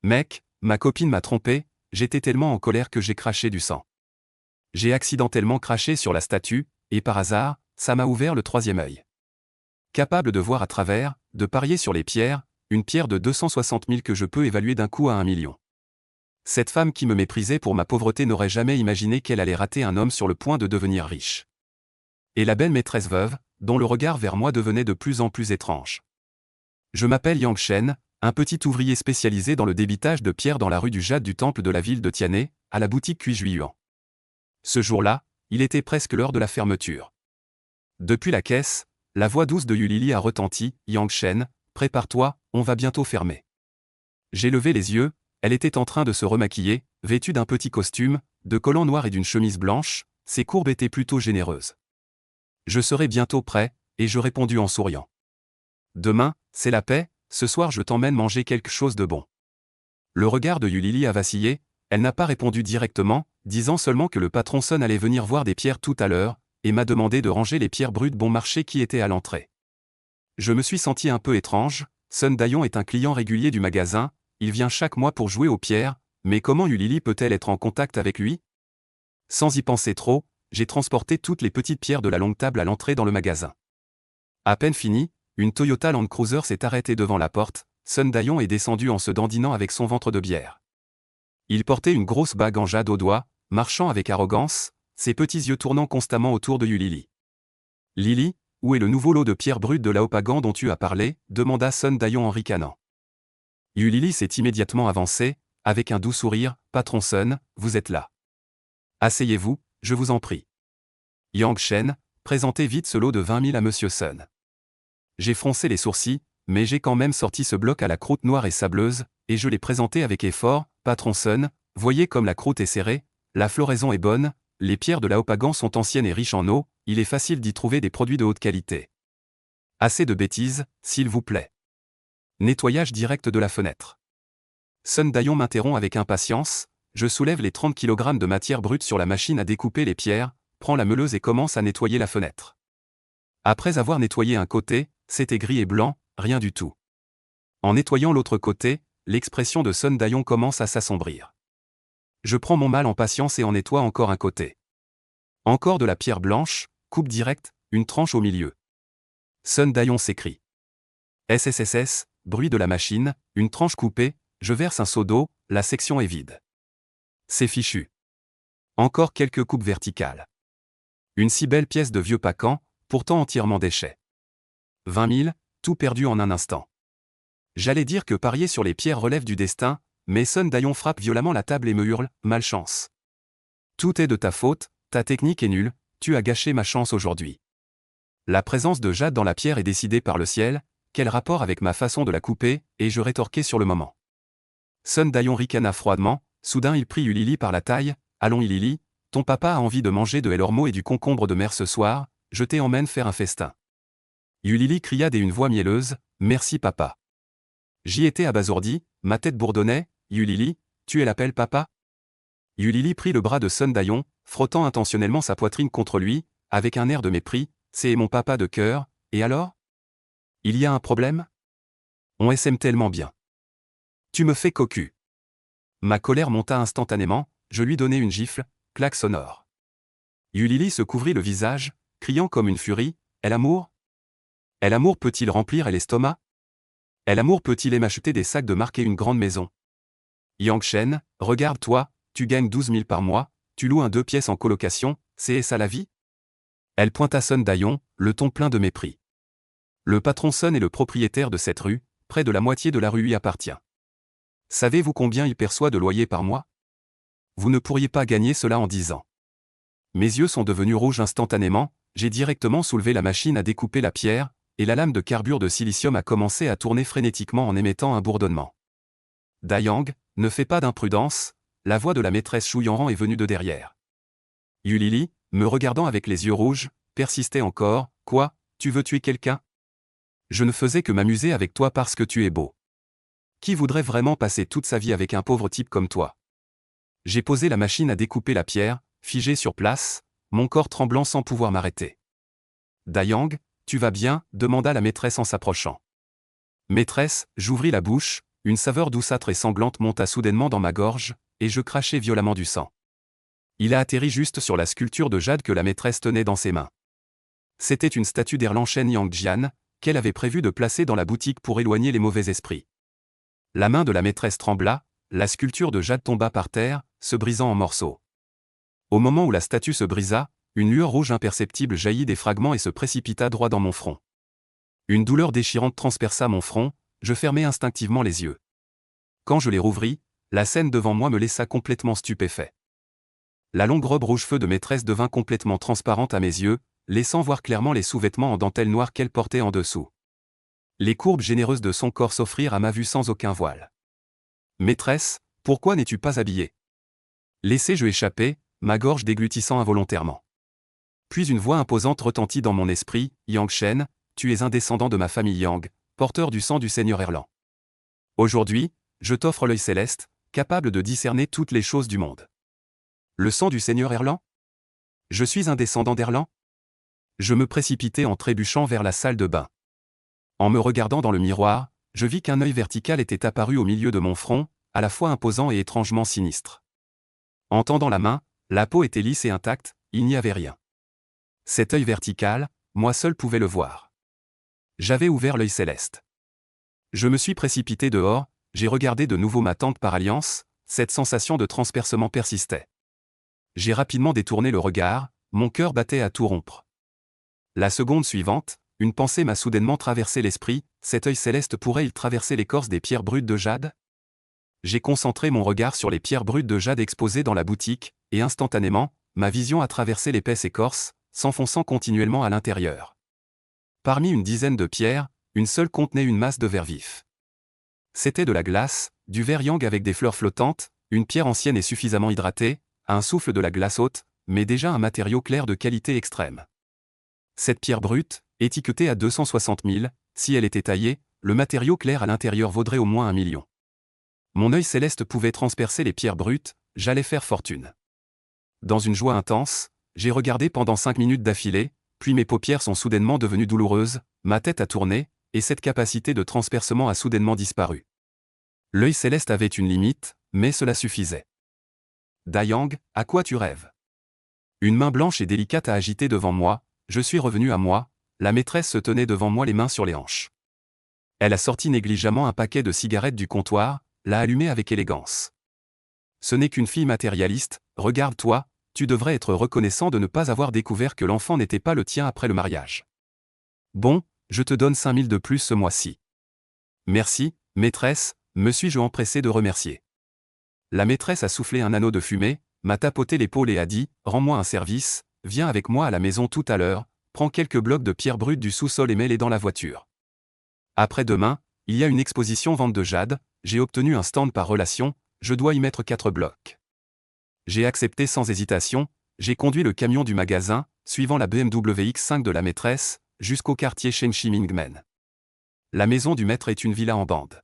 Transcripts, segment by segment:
Mec, ma copine m'a trompé, j'étais tellement en colère que j'ai craché du sang. J'ai accidentellement craché sur la statue, et par hasard, ça m'a ouvert le troisième œil. Capable de voir à travers, de parier sur les pierres, une pierre de 260 000 que je peux évaluer d'un coup à 1 million. Cette femme qui me méprisait pour ma pauvreté n'aurait jamais imaginé qu'elle allait rater un homme sur le point de devenir riche. Et la belle maîtresse veuve, dont le regard vers moi devenait de plus en plus étrange. Je m'appelle Yang Shen, un petit ouvrier spécialisé dans le débitage de pierres dans la rue du Jade du temple de la ville de Tianhe, à la boutique Cuijuyuan. Ce jour-là, il était presque l'heure de la fermeture. Depuis la caisse, la voix douce de Yulili a retenti. Yang Shen, prépare-toi, on va bientôt fermer. J'ai levé les yeux, elle était en train de se remaquiller, vêtue d'un petit costume, de collants noirs et d'une chemise blanche, ses courbes étaient plutôt généreuses. Je serai bientôt prêt, et je répondis en souriant. Demain, c'est la paix, ce soir je t'emmène manger quelque chose de bon. Le regard de Yulili a vacillé, elle n'a pas répondu directement, disant seulement que le patron Sun allait venir voir des pierres tout à l'heure, et m'a demandé de ranger les pierres brutes bon marché qui étaient à l'entrée. Je me suis senti un peu étrange, Sun Dayon est un client régulier du magasin, il vient chaque mois pour jouer aux pierres, mais comment Yulili peut-elle être en contact avec lui? Sans y penser trop, j'ai transporté toutes les petites pierres de la longue table à l'entrée dans le magasin. À peine fini, une Toyota Land Cruiser s'est arrêtée devant la porte, Sun Dayon est descendu en se dandinant avec son ventre de bière. Il portait une grosse bague en jade au doigt, marchant avec arrogance, ses petits yeux tournant constamment autour de Yulili. Lily, où est le nouveau lot de pierres brutes de Laopagan dont tu as parlé? Demanda Sun Dayon en ricanant. Yulili s'est immédiatement avancée, avec un doux sourire. Patron Sun, vous êtes là. Asseyez-vous, je vous en prie. Yang Shen, présentez vite ce lot de 20 000 à Monsieur Sun. J'ai froncé les sourcils, mais j'ai quand même sorti ce bloc à la croûte noire et sableuse, et je l'ai présenté avec effort. Patron Sun, voyez comme la croûte est serrée, la floraison est bonne, les pierres de Laopagan sont anciennes et riches en eau, il est facile d'y trouver des produits de haute qualité. Assez de bêtises, s'il vous plaît. Nettoyage direct de la fenêtre. Sun Dayon m'interrompt avec impatience, je soulève les 30 kg de matière brute sur la machine à découper les pierres, prends la meuleuse et commence à nettoyer la fenêtre. Après avoir nettoyé un côté, c'était gris et blanc, rien du tout. En nettoyant l'autre côté, l'expression de Sun Dayon commence à s'assombrir. Je prends mon mal en patience et en nettoie encore un côté. Encore de la pierre blanche, coupe directe, une tranche au milieu. Sun Dayon s'écrie. SSSS, bruit de la machine, une tranche coupée, je verse un seau d'eau, la section est vide. C'est fichu. Encore quelques coupes verticales. Une si belle pièce de vieux pacan, pourtant entièrement déchet. 20 000, tout perdu en un instant. J'allais dire que parier sur les pierres relève du destin, mais Sun Dayon frappe violemment la table et me hurle, malchance. Tout est de ta faute, ta technique est nulle, tu as gâché ma chance aujourd'hui. La présence de jade dans la pierre est décidée par le ciel, quel rapport avec ma façon de la couper, et je rétorquai sur le moment. Sun Dayon ricana froidement, soudain il prit Yulili par la taille, allons Yulili, ton papa a envie de manger de l'ormeau et du concombre de mer ce soir, je t'emmène faire un festin. Yulili cria d'une voix mielleuse, merci papa. J'y étais abasourdi, ma tête bourdonnait, Yulili, tu l'appelles papa? Yulili prit le bras de Sun Dayon, frottant intentionnellement sa poitrine contre lui, avec un air de mépris, c'est mon papa de cœur, et alors? Il y a un problème? On s'aime tellement bien. Tu me fais cocu. Ma colère monta instantanément, je lui donnai une gifle, claque sonore. Yulili se couvrit le visage, criant comme une furie, El amour? El amour peut-il remplir l'estomac? El amour peut-il m'acheter des sacs de marquer une grande maison? Yang Shen, regarde-toi, tu gagnes 12 000 par mois, tu loues un 2 pièces en colocation, c'est ça la vie? Elle pointa Sun Dayon, le ton plein de mépris. Le patron Sun est le propriétaire de cette rue, près de la moitié de la rue lui appartient. Savez-vous combien il perçoit de loyer par mois? Vous ne pourriez pas gagner cela en 10 ans. Mes yeux sont devenus rouges instantanément, j'ai directement soulevé la machine à découper la pierre, et la lame de carbure de silicium a commencé à tourner frénétiquement en émettant un bourdonnement. Dayang, ne fais pas d'imprudence, la voix de la maîtresse Chouyanran est venue de derrière. Yulili, me regardant avec les yeux rouges, persistait encore, quoi, tu veux tuer quelqu'un? Je ne faisais que m'amuser avec toi parce que tu es beau. Qui voudrait vraiment passer toute sa vie avec un pauvre type comme toi? J'ai posé la machine à découper la pierre, figé sur place, mon corps tremblant sans pouvoir m'arrêter. Dayang, tu vas bien? Demanda la maîtresse en s'approchant. Maîtresse, j'ouvris la bouche, une saveur douceâtre et sanglante monta soudainement dans ma gorge, et je crachai violemment du sang. Il a atterri juste sur la sculpture de jade que la maîtresse tenait dans ses mains. C'était une statue d'Erlang Shen Yangjian, qu'elle avait prévu de placer dans la boutique pour éloigner les mauvais esprits. La main de la maîtresse trembla, la sculpture de jade tomba par terre, se brisant en morceaux. Au moment où la statue se brisa, une lueur rouge imperceptible jaillit des fragments et se précipita droit dans mon front. Une douleur déchirante transperça mon front, je fermai instinctivement les yeux. Quand je les rouvris, la scène devant moi me laissa complètement stupéfait. La longue robe rouge-feu de maîtresse devint complètement transparente à mes yeux, laissant voir clairement les sous-vêtements en dentelle noire qu'elle portait en dessous. Les courbes généreuses de son corps s'offrirent à ma vue sans aucun voile. « Maîtresse, pourquoi n'es-tu pas habillée » Laissai-je échapper, ma gorge déglutissant involontairement. Puis une voix imposante retentit dans mon esprit, « Yang Shen, tu es un descendant de ma famille Yang, porteur du sang du Seigneur Erlang. Aujourd'hui, je t'offre l'œil céleste, capable de discerner toutes les choses du monde. » Le sang du Seigneur Erlang ? Je suis un descendant d'Erlang ? Je me précipitai en trébuchant vers la salle de bain. En me regardant dans le miroir, je vis qu'un œil vertical était apparu au milieu de mon front, à la fois imposant et étrangement sinistre. En tendant la main, la peau était lisse et intacte, il n'y avait rien. Cet œil vertical, moi seul pouvais le voir. J'avais ouvert l'œil céleste. Je me suis précipité dehors, j'ai regardé de nouveau ma tante par alliance, cette sensation de transpercement persistait. J'ai rapidement détourné le regard, mon cœur battait à tout rompre. La seconde suivante, une pensée m'a soudainement traversé l'esprit, cet œil céleste pourrait-il traverser l'écorce des pierres brutes de jade ? J'ai concentré mon regard sur les pierres brutes de jade exposées dans la boutique, et instantanément, ma vision a traversé l'épaisse écorce, s'enfonçant continuellement à l'intérieur. Parmi une dizaine de pierres, une seule contenait une masse de verre vif. C'était de la glace, du verre yang avec des fleurs flottantes, une pierre ancienne et suffisamment hydratée, à un souffle de la glace haute, mais déjà un matériau clair de qualité extrême. Cette pierre brute, étiquetée à 260 000, si elle était taillée, le matériau clair à l'intérieur vaudrait au moins 1 million. Mon œil céleste pouvait transpercer les pierres brutes, j'allais faire fortune. Dans une joie intense, j'ai regardé pendant 5 minutes d'affilée, puis mes paupières sont soudainement devenues douloureuses, ma tête a tourné, et cette capacité de transpercement a soudainement disparu. L'œil céleste avait une limite, mais cela suffisait. Dayang, à quoi tu rêves ? Une main blanche et délicate a agité devant moi, je suis revenu à moi, la maîtresse se tenait devant moi les mains sur les hanches. Elle a sorti négligemment un paquet de cigarettes du comptoir, l'a allumé avec élégance. Ce n'est qu'une fille matérialiste, regarde-toi, tu devrais être reconnaissant de ne pas avoir découvert que l'enfant n'était pas le tien après le mariage. Bon, je te donne 5 000 de plus ce mois-ci. Merci, maîtresse, me suis-je empressé de remercier. La maîtresse a soufflé un anneau de fumée, m'a tapoté l'épaule et a dit, rends-moi un service, viens avec moi à la maison tout à l'heure, prends quelques blocs de pierre brute du sous-sol et mets-les dans la voiture. Après-demain, il y a une exposition vente de jade, j'ai obtenu un stand par relation, je dois y mettre 4 blocs. J'ai accepté sans hésitation, j'ai conduit le camion du magasin, suivant la BMW X5 de la maîtresse, jusqu'au quartier Shengxi-Mingmen. La maison du maître est une villa en bande.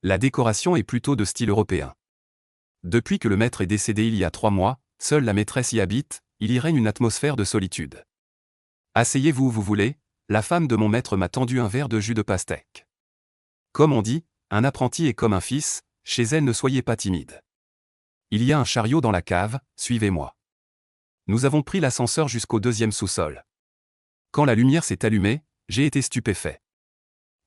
La décoration est plutôt de style européen. Depuis que le maître est décédé il y a 3 mois, seule la maîtresse y habite, il y règne une atmosphère de solitude. Asseyez-vous où vous voulez, la femme de mon maître m'a tendu un verre de jus de pastèque. Comme on dit, un apprenti est comme un fils, chez elle ne soyez pas timide. Il y a un chariot dans la cave, suivez-moi. Nous avons pris l'ascenseur jusqu'au 2e sous-sol. Quand la lumière s'est allumée, j'ai été stupéfait.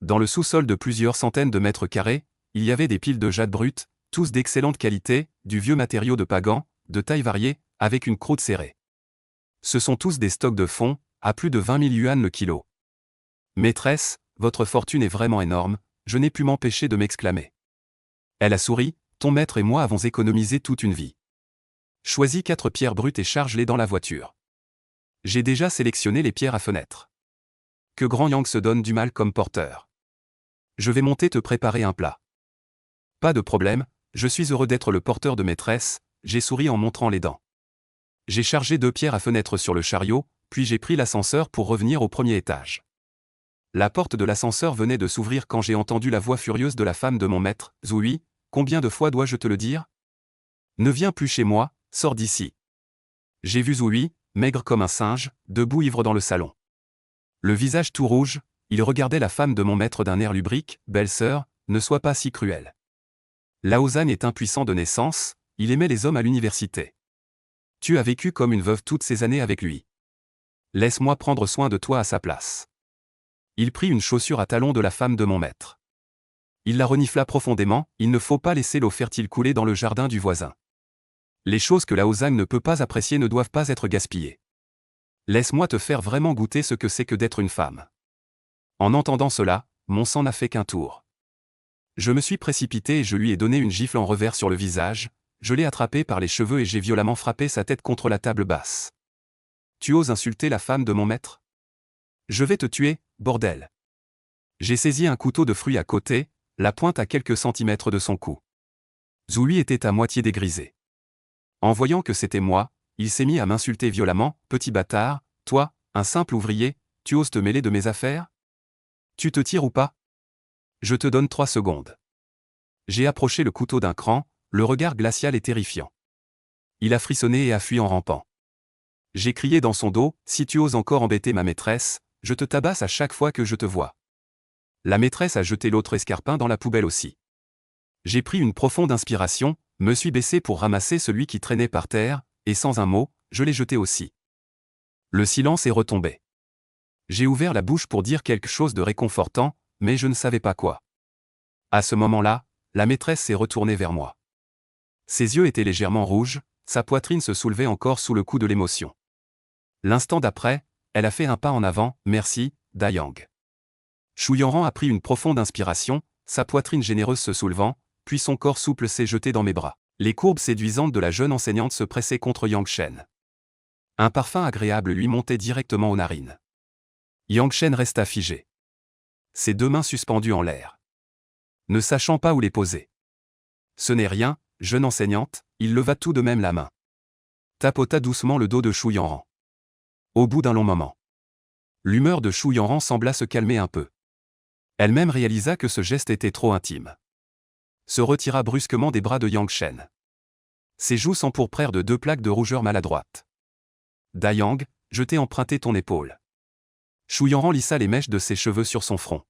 Dans le sous-sol de plusieurs centaines de mètres carrés, il y avait des piles de jade brute, tous d'excellente qualité, du vieux matériau de Pagan, de taille variée, avec une croûte serrée. Ce sont tous des stocks de fonds, à plus de 20 000 yuan le kilo. Maîtresse, votre fortune est vraiment énorme, je n'ai pu m'empêcher de m'exclamer. Elle a souri, ton maître et moi avons économisé toute une vie. Choisis 4 pierres brutes et charge-les dans la voiture. J'ai déjà sélectionné les pierres à fenêtre. Que Grand Yang se donne du mal comme porteur. Je vais monter te préparer un plat. Pas de problème, je suis heureux d'être le porteur de maîtresse, j'ai souri en montrant les dents. J'ai chargé 2 pierres à fenêtre sur le chariot, puis j'ai pris l'ascenseur pour revenir au 1er étage. La porte de l'ascenseur venait de s'ouvrir quand j'ai entendu la voix furieuse de la femme de mon maître, Zoui, combien de fois dois-je te le dire ? Ne viens plus chez moi, sors d'ici. J'ai vu Zoui, maigre comme un singe, debout ivre dans le salon. Le visage tout rouge, il regardait la femme de mon maître d'un air lubrique, belle sœur, ne sois pas si cruel. Laozane est impuissant de naissance, il aimait les hommes à l'université. Tu as vécu comme une veuve toutes ces années avec lui. Laisse-moi prendre soin de toi à sa place. Il prit une chaussure à talons de la femme de mon maître. Il la renifla profondément, il ne faut pas laisser l'eau fertile couler dans le jardin du voisin. Les choses que Laozane ne peut pas apprécier ne doivent pas être gaspillées. Laisse-moi te faire vraiment goûter ce que c'est que d'être une femme. En entendant cela, mon sang n'a fait qu'un tour. Je me suis précipité et je lui ai donné une gifle en revers sur le visage, je l'ai attrapé par les cheveux et j'ai violemment frappé sa tête contre la table basse. Tu oses insulter la femme de mon maître? Je vais te tuer, bordel. J'ai saisi un couteau de fruits à côté, la pointe à quelques centimètres de son cou. Zoui était à moitié dégrisé. En voyant que c'était moi, il s'est mis à m'insulter violemment. Petit bâtard, toi, un simple ouvrier, tu oses te mêler de mes affaires? Tu te tires ou pas? Je te donne 3 secondes. J'ai approché le couteau d'un cran, le regard glacial et terrifiant. Il a frissonné et a fui en rampant. J'ai crié dans son dos, si tu oses encore embêter ma maîtresse, je te tabasse à chaque fois que je te vois. La maîtresse a jeté l'autre escarpin dans la poubelle aussi. J'ai pris une profonde inspiration, me suis baissé pour ramasser celui qui traînait par terre, et sans un mot, je l'ai jeté aussi. Le silence est retombé. J'ai ouvert la bouche pour dire quelque chose de réconfortant, mais je ne savais pas quoi. À ce moment-là, la maîtresse s'est retournée vers moi. Ses yeux étaient légèrement rouges, sa poitrine se soulevait encore sous le coup de l'émotion. L'instant d'après, elle a fait un pas en avant, merci, Dayang. Shu Yanran a pris une profonde inspiration, sa poitrine généreuse se soulevant, puis son corps souple s'est jeté dans mes bras. Les courbes séduisantes de la jeune enseignante se pressaient contre Yang Shen. Un parfum agréable lui montait directement aux narines. Yang Shen resta figé. Ses 2 mains suspendues en l'air. Ne sachant pas où les poser. Ce n'est rien, jeune enseignante, il leva tout de même la main. Tapota doucement le dos de Shu Yanran. Au bout d'un long moment. L'humeur de Shu Yanran sembla se calmer un peu. Elle-même réalisa que ce geste était trop intime. Se retira brusquement des bras de Yang Shen. Ses joues s'empourprèrent de 2 plaques de rougeur maladroite. Dayang, je t'ai emprunté ton épaule. Shu Yanran lissa les mèches de ses cheveux sur son front.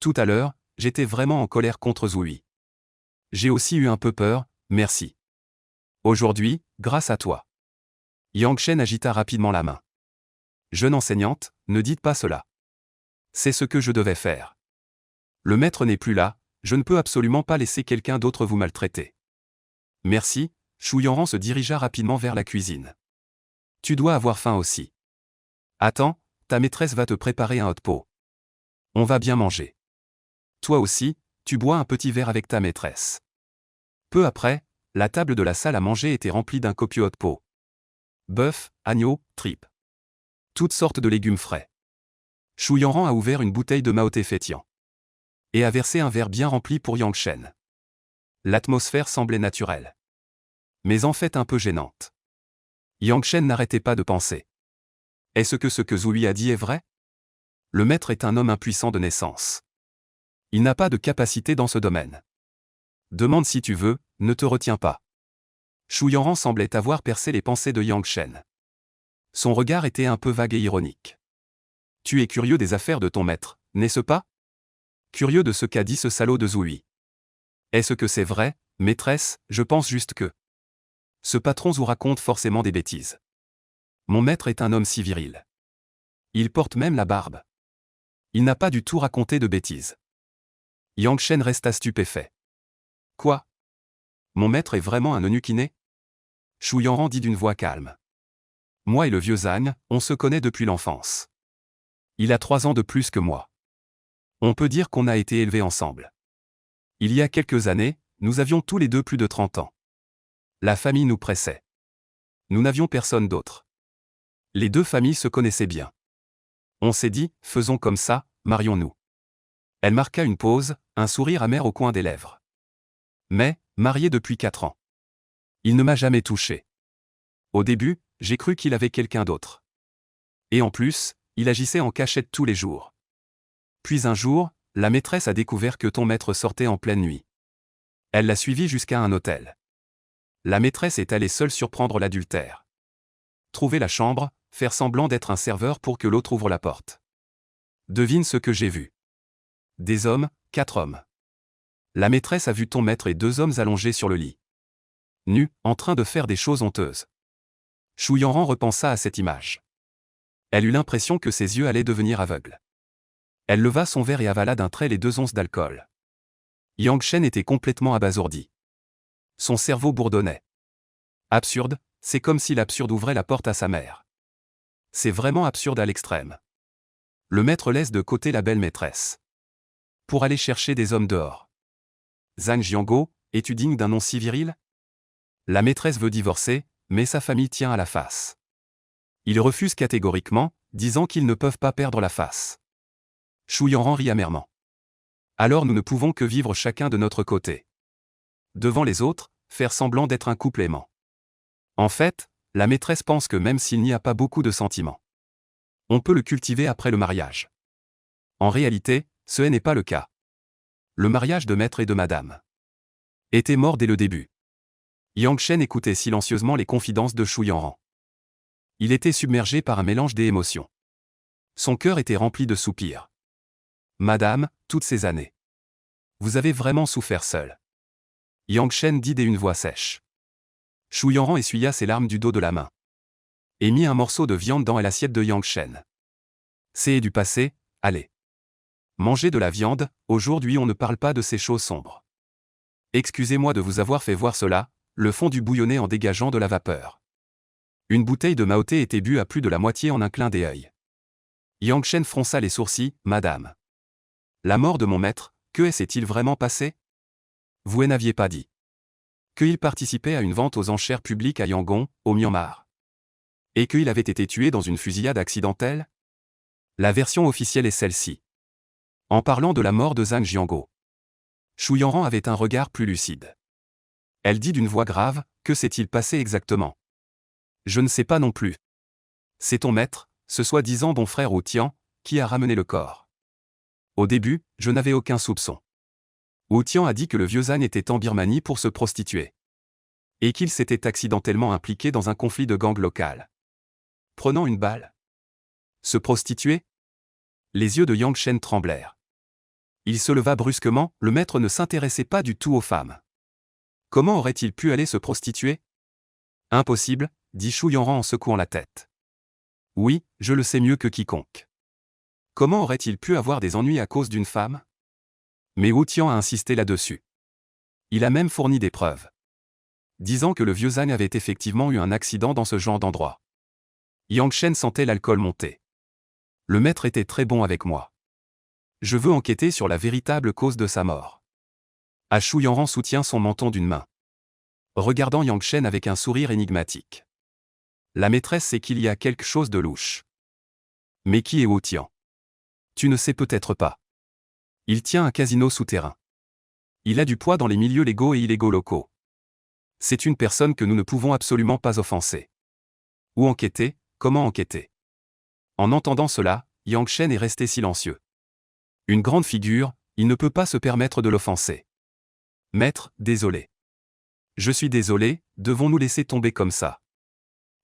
Tout à l'heure, j'étais vraiment en colère contre Zoui. J'ai aussi eu un peu peur, merci. Aujourd'hui, grâce à toi. Yang Shen agita rapidement la main. Jeune enseignante, ne dites pas cela. C'est ce que je devais faire. Le maître n'est plus là, je ne peux absolument pas laisser quelqu'un d'autre vous maltraiter. Merci, Shu Yanran se dirigea rapidement vers la cuisine. Tu dois avoir faim aussi. Attends, ta maîtresse va te préparer un hot pot. On va bien manger. Toi aussi, tu bois un petit verre avec ta maîtresse. Peu après, la table de la salle à manger était remplie d'un copieux hot pot. Bœuf, agneau, tripes. Toutes sortes de légumes frais. Shu Yanran a ouvert une bouteille de Maoté Fétian. Et a versé un verre bien rempli pour Yang Shen. L'atmosphère semblait naturelle. Mais en fait un peu gênante. Yang Shen n'arrêtait pas de penser. Est-ce que ce que Zoui a dit est vrai? Le maître est un homme impuissant de naissance. Il n'a pas de capacité dans ce domaine. Demande si tu veux, ne te retiens pas. Shu Yanran semblait avoir percé les pensées de Yang Shen. Son regard était un peu vague et ironique. Tu es curieux des affaires de ton maître, n'est-ce pas? Curieux de ce qu'a dit ce salaud de Zoui. Est-ce que c'est vrai, maîtresse? Je pense juste que... Ce patron vous raconte forcément des bêtises. Mon maître est un homme si viril. Il porte même la barbe. Il n'a pas du tout raconté de bêtises. Yang Shen resta stupéfait. Quoi? Mon maître est vraiment un eunuchiné? Shu Yanran dit d'une voix calme. Moi et le vieux Zhang, on se connaît depuis l'enfance. Il a 3 ans de plus que moi. On peut dire qu'on a été élevés ensemble. Il y a quelques années, nous avions tous les deux plus de 30 ans. La famille nous pressait. Nous n'avions personne d'autre. Les 2 familles se connaissaient bien. On s'est dit, faisons comme ça, marions-nous. Elle marqua une pause, un sourire amer au coin des lèvres. Mais, marié depuis 4 ans. Il ne m'a jamais touché. Au début, j'ai cru qu'il avait quelqu'un d'autre. Et en plus, il agissait en cachette tous les jours. Puis un jour, la maîtresse a découvert que ton maître sortait en pleine nuit. Elle l'a suivi jusqu'à un hôtel. La maîtresse est allée seule surprendre l'adultère. Trouver la chambre, faire semblant d'être un serveur pour que l'autre ouvre la porte. Devine ce que j'ai vu. Des hommes, 4 hommes. La maîtresse a vu ton maître et deux hommes allongés sur le lit. Nus, en train de faire des choses honteuses. Shu Yanran repensa à cette image. Elle eut l'impression que ses yeux allaient devenir aveugles. Elle leva son verre et avala d'un trait les 2 onces d'alcool. Yang Shen était complètement abasourdi. Son cerveau bourdonnait. Absurde, c'est comme si l'absurde ouvrait la porte à sa mère. C'est vraiment absurde à l'extrême. Le maître laisse de côté la belle maîtresse. Pour aller chercher des hommes dehors. Zhang Jianguo, es-tu digne d'un nom si viril? La maîtresse veut divorcer, mais sa famille tient à la face. Ils refusent catégoriquement, disant qu'ils ne peuvent pas perdre la face. Shu Yanran rit amèrement. Alors nous ne pouvons que vivre chacun de notre côté. Devant les autres, faire semblant d'être un couple aimant. En fait, la maîtresse pense que même s'il n'y a pas beaucoup de sentiments, on peut le cultiver après le mariage. En réalité, ce n'est pas le cas. Le mariage de maître et de madame était mort dès le début. Yang Shen écoutait silencieusement les confidences de Shu Yanran. Il était submergé par un mélange d'émotions. Son cœur était rempli de soupirs. Madame, toutes ces années. Vous avez vraiment souffert seul. Yang Shen dit d'une voix sèche. Shu Yanran essuya ses larmes du dos de la main. Et mit un morceau de viande dans l'assiette de Yang Shen. C'est du passé, allez. Mangez de la viande, aujourd'hui on ne parle pas de ces choses sombres. Excusez-moi de vous avoir fait voir cela, le fondu bouillonnait en dégageant de la vapeur. Une bouteille de Maoté était bue à plus de la moitié en un clin d'œil. Yang Shen fronça les sourcils, Madame. La mort de mon maître, que s'est-il vraiment passé? Vous n'aviez pas dit qu'il participait à une vente aux enchères publiques à Yangon, au Myanmar. Et qu'il avait été tué dans une fusillade accidentelle? La version officielle est celle-ci. En parlant de la mort de Zhang Jianguo, Shu Yanran avait un regard plus lucide. Elle dit d'une voix grave, que s'est-il passé exactement? Je ne sais pas non plus. C'est ton maître, ce soi-disant bon frère Wu Tian, qui a ramené le corps. Au début, je n'avais aucun soupçon. Wu Tian a dit que le vieux Zhang était en Birmanie pour se prostituer. Et qu'il s'était accidentellement impliqué dans un conflit de gang local. Prenant une balle. Se prostituer? Les yeux de Yang Shen tremblèrent. Il se leva brusquement, le maître ne s'intéressait pas du tout aux femmes. Comment aurait-il pu aller se prostituer? Impossible, dit Shu Yanran en secouant la tête. Oui, je le sais mieux que quiconque. Comment aurait-il pu avoir des ennuis à cause d'une femme? Mais Wu Tian a insisté là-dessus. Il a même fourni des preuves. Disant que le vieux Zhang avait effectivement eu un accident dans ce genre d'endroit. Yang Shen sentait l'alcool monter. Le maître était très bon avec moi. Je veux enquêter sur la véritable cause de sa mort. Shu Yanran soutient son menton d'une main. Regardant Yang Shen avec un sourire énigmatique. La maîtresse sait qu'il y a quelque chose de louche. Mais qui est Wu Tian? Tu ne sais peut-être pas. Il tient un casino souterrain. Il a du poids dans les milieux légaux et illégaux locaux. C'est une personne que nous ne pouvons absolument pas offenser. Où enquêter, comment enquêter? En entendant cela, Yang Shen est resté silencieux. Une grande figure, il ne peut pas se permettre de l'offenser. Maître, désolé. Je suis désolé, devons-nous laisser tomber comme ça?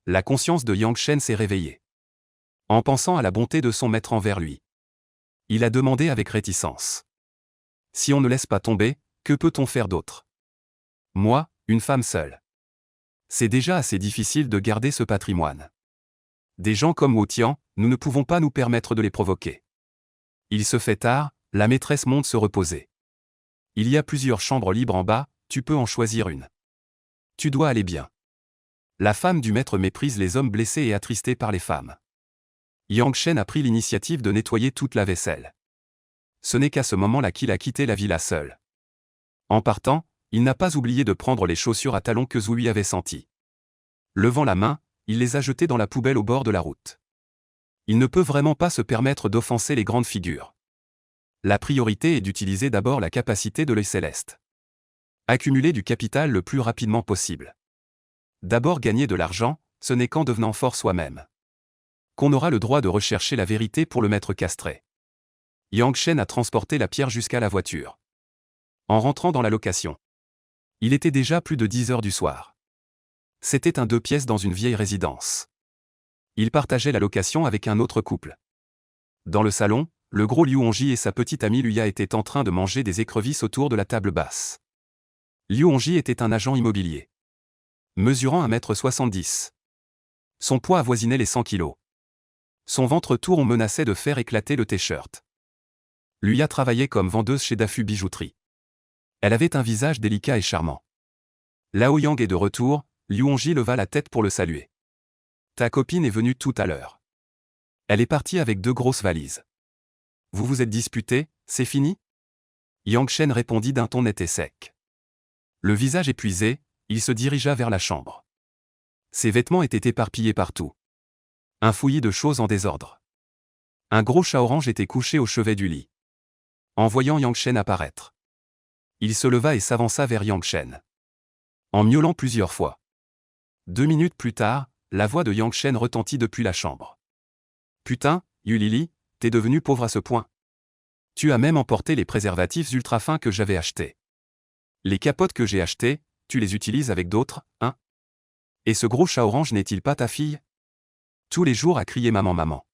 La conscience de Yang Shen s'est réveillée. En pensant à la bonté de son maître envers lui. Il a demandé avec réticence. Si on ne laisse pas tomber, que peut-on faire d'autre? Moi, une femme seule. C'est déjà assez difficile de garder ce patrimoine. Des gens comme Wu Tian, nous ne pouvons pas nous permettre de les provoquer. Il se fait tard, la maîtresse monte se reposer. Il y a plusieurs chambres libres en bas, tu peux en choisir une. Tu dois aller bien. La femme du maître méprise les hommes blessés et attristés par les femmes. Yang Shen a pris l'initiative de nettoyer toute la vaisselle. Ce n'est qu'à ce moment-là qu'il a quitté la villa seul. En partant, il n'a pas oublié de prendre les chaussures à talons que Zhu lui avait senties. Levant la main, il les a jetées dans la poubelle au bord de la route. Il ne peut vraiment pas se permettre d'offenser les grandes figures. La priorité est d'utiliser d'abord la capacité de l'œil céleste. Accumuler du capital le plus rapidement possible. D'abord gagner de l'argent, ce n'est qu'en devenant fort soi-même qu'on aura le droit de rechercher la vérité pour le maître castré. Yang Shen a transporté la pierre jusqu'à la voiture. En rentrant dans la location. Il était déjà plus de 10 heures du soir. C'était un 2 pièces dans une vieille résidence. Il partageait la location avec un autre couple. Dans le salon, le gros Liu Hongji et sa petite amie Luya étaient en train de manger des écrevisses autour de la table basse. Liu Hongji était un agent immobilier. Mesurant 1,70 m. Son poids avoisinait les 100 kilos. Son ventre tout rond menaçait de faire éclater le t-shirt. Luya travaillait comme vendeuse chez Dafu Bijouterie. Elle avait un visage délicat et charmant. Lao Yang est de retour, Liu Hongji leva la tête pour le saluer. Ta copine est venue tout à l'heure. Elle est partie avec 2 grosses valises. Vous vous êtes disputés, c'est fini? Yang Shen répondit d'un ton net et sec. Le visage épuisé, il se dirigea vers la chambre. Ses vêtements étaient éparpillés partout. Un fouillis de choses en désordre. Un gros chat orange était couché au chevet du lit. En voyant Yang Shen apparaître, il se leva et s'avança vers Yang Shen. En miaulant plusieurs fois. 2 minutes plus tard, la voix de Yang Shen retentit depuis la chambre. Putain, Yulili, t'es devenu pauvre à ce point. Tu as même emporté les préservatifs ultra fins que j'avais achetés. Les capotes que j'ai achetées, tu les utilises avec d'autres, hein? Et ce gros chat orange n'est-il pas ta fille? Tous les jours à crier maman maman.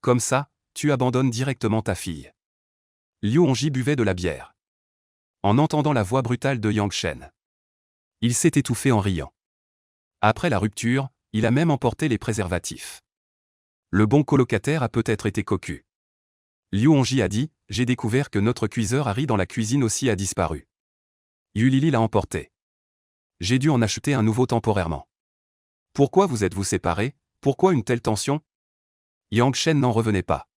Comme ça, tu abandonnes directement ta fille. Liu Hongji buvait de la bière. En entendant la voix brutale de Yang Shen, il s'est étouffé en riant. Après la rupture, il a même emporté les préservatifs. Le bon colocataire a peut-être été cocu. Liu Hongji a dit, j'ai découvert que notre cuiseur Harry dans la cuisine aussi a disparu. Yulili l'a emporté. J'ai dû en acheter un nouveau temporairement. Pourquoi vous êtes-vous séparés? Pourquoi une telle tension? Yang Shen n'en revenait pas.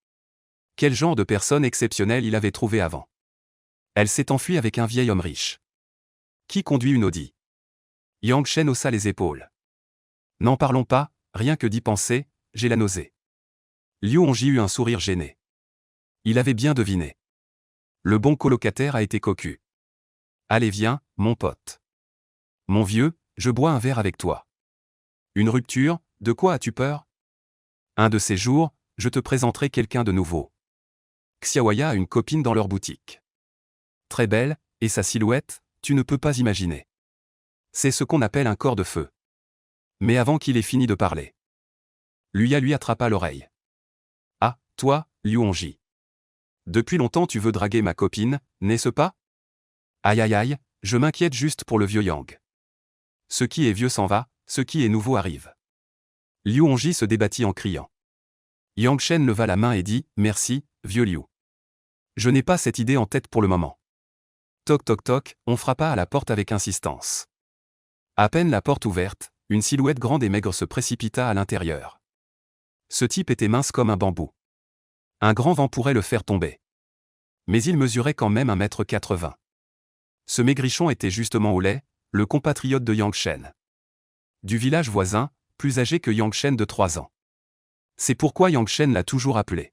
Quel genre de personne exceptionnelle il avait trouvé avant? Elle s'est enfuie avec un vieil homme riche. Qui conduit une Audi? Yang Shen haussa les épaules. N'en parlons pas, rien que d'y penser, j'ai la nausée. Liu Hongji eut un sourire gêné. Il avait bien deviné. Le bon colocataire a été cocu. Allez viens, mon pote. Mon vieux, je bois un verre avec toi. Une rupture, de quoi as-tu peur? Un de ces jours, je te présenterai quelqu'un de nouveau. Xiaoya a une copine dans leur boutique. Très belle, et sa silhouette, tu ne peux pas imaginer. C'est ce qu'on appelle un corps de feu. Mais avant qu'il ait fini de parler, Luya lui attrapa l'oreille. Ah, toi, Liu Hongji. Depuis longtemps tu veux draguer ma copine, n'est-ce pas? Aïe aïe aïe, je m'inquiète juste pour le vieux Yang. Ce qui est vieux s'en va, ce qui est nouveau arrive. Liu Hongji se débattit en criant. Yang Shen leva la main et dit, merci, vieux Liu. Je n'ai pas cette idée en tête pour le moment. Toc toc toc, on frappa à la porte avec insistance. À peine la porte ouverte, une silhouette grande et maigre se précipita à l'intérieur. Ce type était mince comme un bambou. Un grand vent pourrait le faire tomber. Mais il mesurait quand même 1,80 m. Ce maigrichon était justement Olay, le compatriote de Yang Shen. Du village voisin, plus âgé que Yang Shen de 3 ans. C'est pourquoi Yang Shen l'a toujours appelé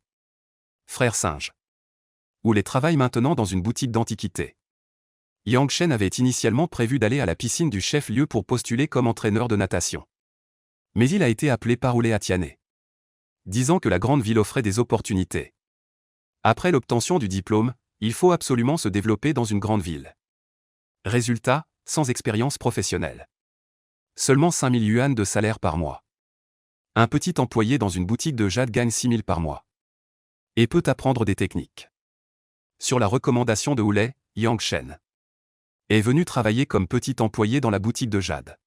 frère singe. Olay travaille maintenant dans une boutique d'antiquités. Yang Shen avait initialement prévu d'aller à la piscine du chef-lieu pour postuler comme entraîneur de natation. Mais il a été appelé par Olay à Tianhe, disant que la grande ville offrait des opportunités. Après l'obtention du diplôme, il faut absolument se développer dans une grande ville. Résultat, sans expérience professionnelle. Seulement 5 000 yuan de salaire par mois. Un petit employé dans une boutique de jade gagne 6 000 par mois. Et peut apprendre des techniques. Sur la recommandation de Olay, Yang Shen est venu travailler comme petit employé dans la boutique de jade.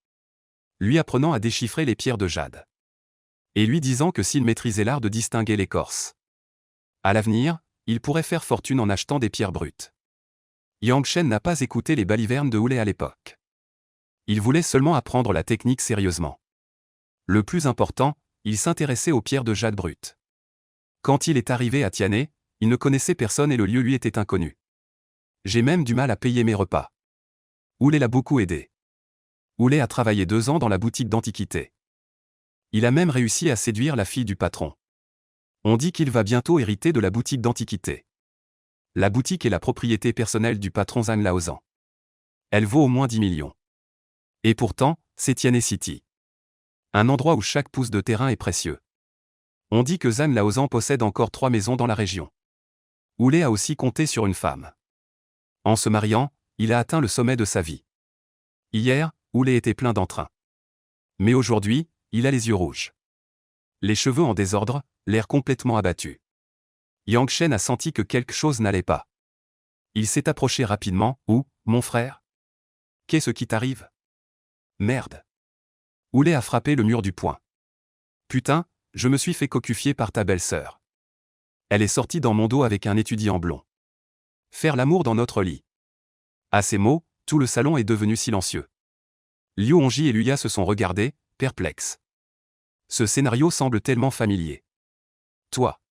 Lui apprenant à déchiffrer les pierres de jade. Et lui disant que s'il maîtrisait l'art de distinguer l'écorce, à l'avenir, il pourrait faire fortune en achetant des pierres brutes. Yang Shen n'a pas écouté les balivernes de Olay à l'époque. Il voulait seulement apprendre la technique sérieusement. Le plus important, il s'intéressait aux pierres de jade brutes. Quand il est arrivé à Tianhe, il ne connaissait personne et le lieu lui était inconnu. J'ai même du mal à payer mes repas. Olay l'a beaucoup aidé. Olay a travaillé 2 ans dans la boutique d'antiquités. Il a même réussi à séduire la fille du patron. On dit qu'il va bientôt hériter de la boutique d'antiquités. La boutique est la propriété personnelle du patron Zhang Laozan. Elle vaut au moins 10 millions. Et pourtant, c'est Tianhe City. Un endroit où chaque pouce de terrain est précieux. On dit que Zhang Laozan possède encore 3 maisons dans la région. Olay a aussi compté sur une femme. En se mariant, il a atteint le sommet de sa vie. Hier, Olay était plein d'entrain. Mais aujourd'hui, il a les yeux rouges. Les cheveux en désordre, l'air complètement abattu. Yang Shen a senti que quelque chose n'allait pas. Il s'est approché rapidement. Où, mon frère? Qu'est-ce qui t'arrive? Merde. Oulé a frappé le mur du poing. Putain, je me suis fait cocufier par ta belle-sœur. Elle est sortie dans mon dos avec un étudiant blond. Faire l'amour dans notre lit. À ces mots, tout le salon est devenu silencieux. Liu Hongji et Luya se sont regardés, perplexes. Ce scénario semble tellement familier. Toi.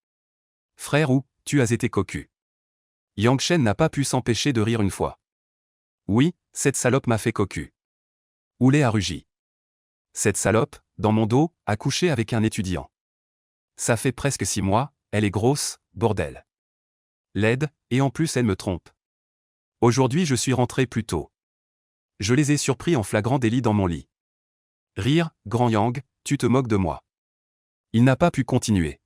Frère ou, tu as été cocu. Yang Shen n'a pas pu s'empêcher de rire une fois. Oui, cette salope m'a fait cocu. Oulé a rugi. Cette salope, dans mon dos, a couché avec un étudiant. Ça fait presque 6 mois, elle est grosse, bordel. Laide, et en plus elle me trompe. Aujourd'hui je suis rentré plus tôt. Je les ai surpris en flagrant délit dans mon lit. Rire, Grand Yang, tu te moques de moi. Il n'a pas pu continuer.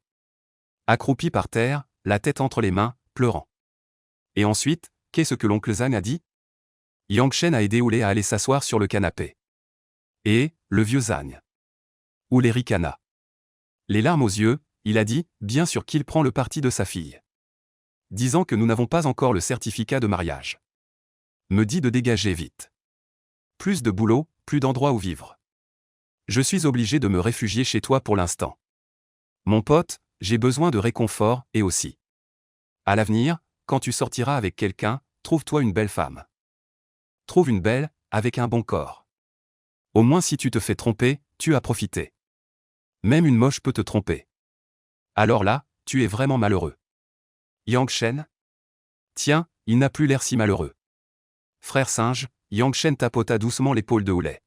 Accroupi par terre, la tête entre les mains, pleurant. Et ensuite, qu'est-ce que l'oncle Zhang a dit? Yang Shen a aidé Oulé à aller s'asseoir sur le canapé. Et, le vieux Zhang. Oulé ricana. Les larmes aux yeux, il a dit, bien sûr qu'il prend le parti de sa fille. Disant que nous n'avons pas encore le certificat de mariage. Me dit de dégager vite. Plus de boulot, plus d'endroits où vivre. Je suis obligé de me réfugier chez toi pour l'instant. Mon pote, j'ai besoin de réconfort, et aussi. À l'avenir, quand tu sortiras avec quelqu'un, trouve-toi une belle femme. Trouve une belle, avec un bon corps. Au moins si tu te fais tromper, tu as profité. Même une moche peut te tromper. Alors là, tu es vraiment malheureux. Yang Shen? Tiens, il n'a plus l'air si malheureux. Frère singe, Yang Shen tapota doucement l'épaule de Oulé.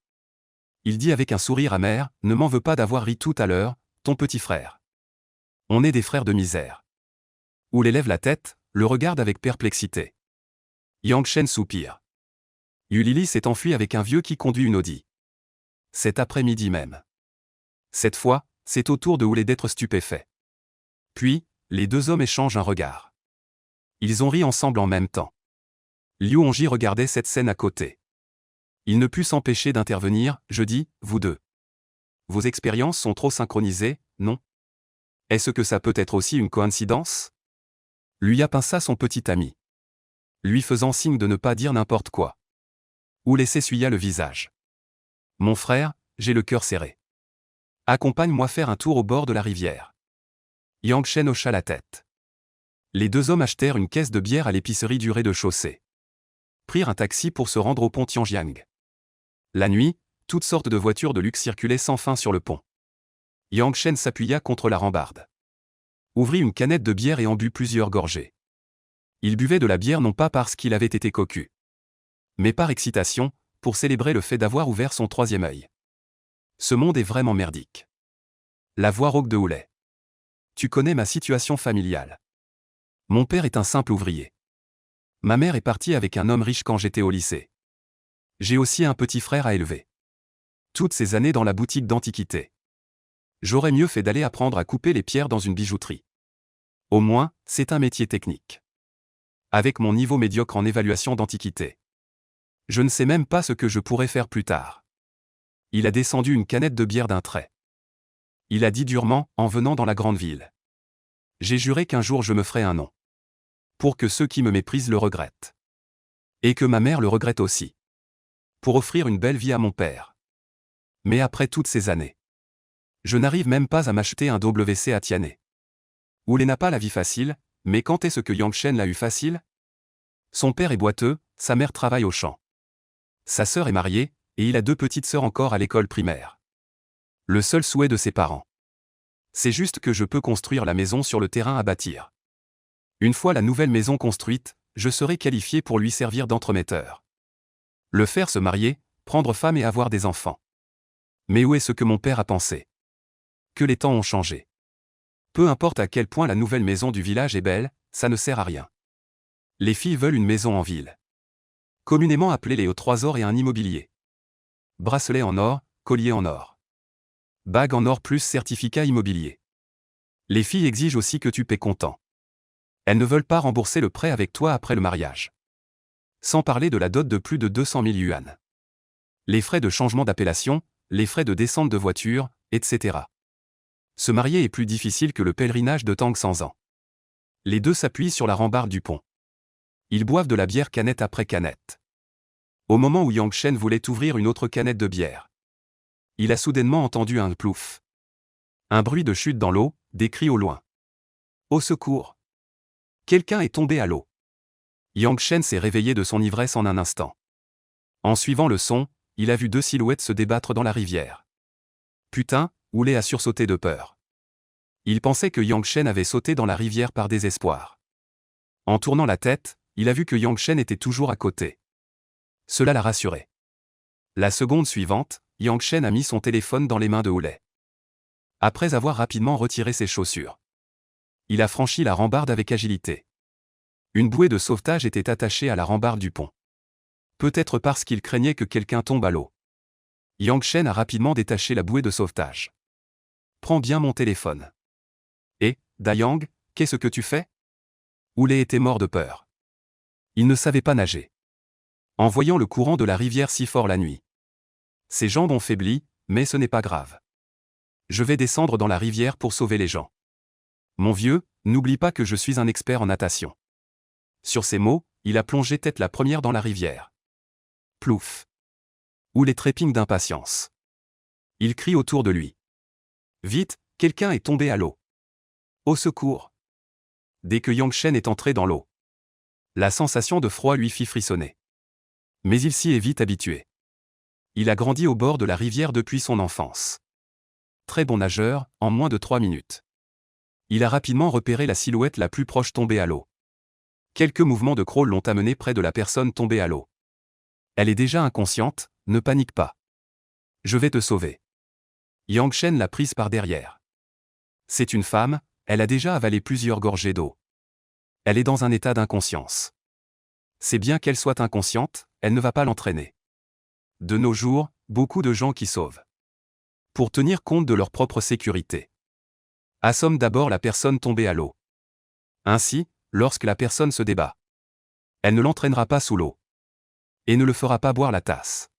Il dit avec un sourire amer, ne m'en veux pas d'avoir ri tout à l'heure, ton petit frère. On est des frères de misère. Oulé lève la tête, le regarde avec perplexité. Yang Shen soupire. Yulili s'est enfui avec un vieux qui conduit une Audi. Cet après-midi même. Cette fois, c'est au tour de Oulé d'être stupéfait. Puis, les deux hommes échangent un regard. Ils ont ri ensemble en même temps. Liu Hongji regardait cette scène à côté. Il ne put s'empêcher d'intervenir, je dis, vous deux. Vos expériences sont trop synchronisées, non? Est-ce que ça peut être aussi une coïncidence? Luya pinça son petit ami. Lui faisant signe de ne pas dire n'importe quoi. Oulé s'essuya le visage. Mon frère, j'ai le cœur serré. Accompagne-moi faire un tour au bord de la rivière. Yang Shen hocha la tête. Les deux hommes achetèrent une caisse de bière à l'épicerie du rez-de-chaussée. Prirent un taxi pour se rendre au pont Tianjiang. La nuit, toutes sortes de voitures de luxe circulaient sans fin sur le pont. Yang Shen s'appuya contre la rambarde. Ouvrit une canette de bière et en but plusieurs gorgées. Il buvait de la bière non pas parce qu'il avait été cocu, mais par excitation, pour célébrer le fait d'avoir ouvert son troisième œil. Ce monde est vraiment merdique. La voix rauque de Oulé. Tu connais ma situation familiale. Mon père est un simple ouvrier. Ma mère est partie avec un homme riche quand j'étais au lycée. J'ai aussi un petit frère à élever. Toutes ces années dans la boutique d'antiquités. J'aurais mieux fait d'aller apprendre à couper les pierres dans une bijouterie. Au moins, c'est un métier technique. Avec mon niveau médiocre en évaluation d'antiquité. Je ne sais même pas ce que je pourrais faire plus tard. Il a descendu une canette de bière d'un trait. Il a dit durement, en venant dans la grande ville. J'ai juré qu'un jour je me ferai un nom. Pour que ceux qui me méprisent le regrettent. Et que ma mère le regrette aussi. Pour offrir une belle vie à mon père. Mais après toutes ces années. Je n'arrive même pas à m'acheter un WC à Tiané. Oulé n'a pas la vie facile, mais quand est-ce que Yang Shen l'a eu facile? Son père est boiteux, sa mère travaille au champ. Sa sœur est mariée, et il a 2 petites sœurs encore à l'école primaire. Le seul souhait de ses parents. C'est juste que je peux construire la maison sur le terrain à bâtir. Une fois la nouvelle maison construite, je serai qualifié pour lui servir d'entremetteur. Le faire se marier, prendre femme et avoir des enfants. Mais où est ce que mon père a pensé? Que les temps ont changé. Peu importe à quel point la nouvelle maison du village est belle, ça ne sert à rien. Les filles veulent une maison en ville. Communément appelée les trois ors et un immobilier. Bracelet en or, collier en or. Bague en or plus certificat immobilier. Les filles exigent aussi que tu paies comptant. Elles ne veulent pas rembourser le prêt avec toi après le mariage. Sans parler de la dot de plus de 200 000 yuan. Les frais de changement d'appellation, les frais de descente de voiture, etc. Se marier est plus difficile que le pèlerinage de Tang 100 ans. Les deux s'appuient sur la rambarde du pont. Ils boivent de la bière canette après canette. Au moment où Yang Shen voulait ouvrir une autre canette de bière, il a soudainement entendu un plouf. Un bruit de chute dans l'eau, des cris au loin. Au secours! Quelqu'un est tombé à l'eau. Yang Shen s'est réveillé de son ivresse en un instant. En suivant le son, il a vu deux silhouettes se débattre dans la rivière. Putain, Oulé a sursauté de peur. Il pensait que Yang Shen avait sauté dans la rivière par désespoir. En tournant la tête, il a vu que Yang Shen était toujours à côté. Cela l'a rassuré. La seconde suivante, Yang Shen a mis son téléphone dans les mains de Oulé. Après avoir rapidement retiré ses chaussures, il a franchi la rambarde avec agilité. Une bouée de sauvetage était attachée à la rambarde du pont. Peut-être parce qu'il craignait que quelqu'un tombe à l'eau. Yang Shen a rapidement détaché la bouée de sauvetage. Prends bien mon téléphone. Et, Dayang, qu'est-ce que tu fais? Oulé était mort de peur. Il ne savait pas nager. En voyant le courant de la rivière si fort la nuit, ses jambes ont faibli, mais ce n'est pas grave. Je vais descendre dans la rivière pour sauver les gens. Mon vieux, n'oublie pas que je suis un expert en natation. Sur ces mots, il a plongé tête la première dans la rivière. Plouf! Oulé trépigne d'impatience. Il crie autour de lui. Vite, quelqu'un est tombé à l'eau. Au secours! Dès que Yang Shen est entré dans l'eau, la sensation de froid lui fit frissonner. Mais il s'y est vite habitué. Il a grandi au bord de la rivière depuis son enfance. Très bon nageur, en moins de 3 minutes. Il a rapidement repéré la silhouette la plus proche tombée à l'eau. Quelques mouvements de crawl l'ont amené près de la personne tombée à l'eau. Elle est déjà inconsciente, ne panique pas. Je vais te sauver. Yang Shen l'a prise par derrière. C'est une femme, elle a déjà avalé plusieurs gorgées d'eau. Elle est dans un état d'inconscience. C'est bien qu'elle soit inconsciente, elle ne va pas l'entraîner. De nos jours, beaucoup de gens qui sauvent, pour tenir compte de leur propre sécurité, assomment d'abord la personne tombée à l'eau. Ainsi, lorsque la personne se débat, elle ne l'entraînera pas sous l'eau et ne le fera pas boire la tasse.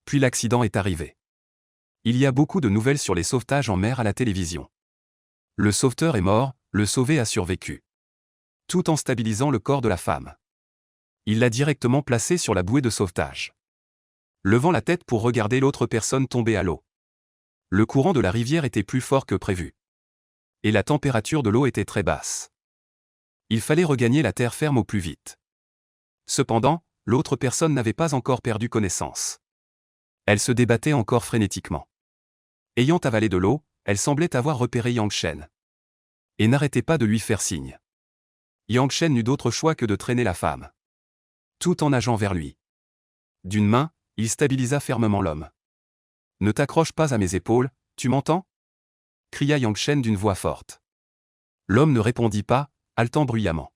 Puis l'accident est arrivé. Il y a beaucoup de nouvelles sur les sauvetages en mer à la télévision. Le sauveteur est mort, le sauvé a survécu. Tout en stabilisant le corps de la femme. Il l'a directement placé sur la bouée de sauvetage, levant la tête pour regarder l'autre personne tomber à l'eau. Le courant de la rivière était plus fort que prévu. Et la température de l'eau était très basse. Il fallait regagner la terre ferme au plus vite. Cependant, l'autre personne n'avait pas encore perdu connaissance. Elle se débattait encore frénétiquement. Ayant avalé de l'eau, elle semblait avoir repéré Yang Shen. Et n'arrêtait pas de lui faire signe. Yang Shen n'eut d'autre choix que de traîner la femme, tout en nageant vers lui. D'une main, il stabilisa fermement l'homme. Ne t'accroche pas à mes épaules, tu m'entends? Cria Yang Shen d'une voix forte. L'homme ne répondit pas, haletant bruyamment.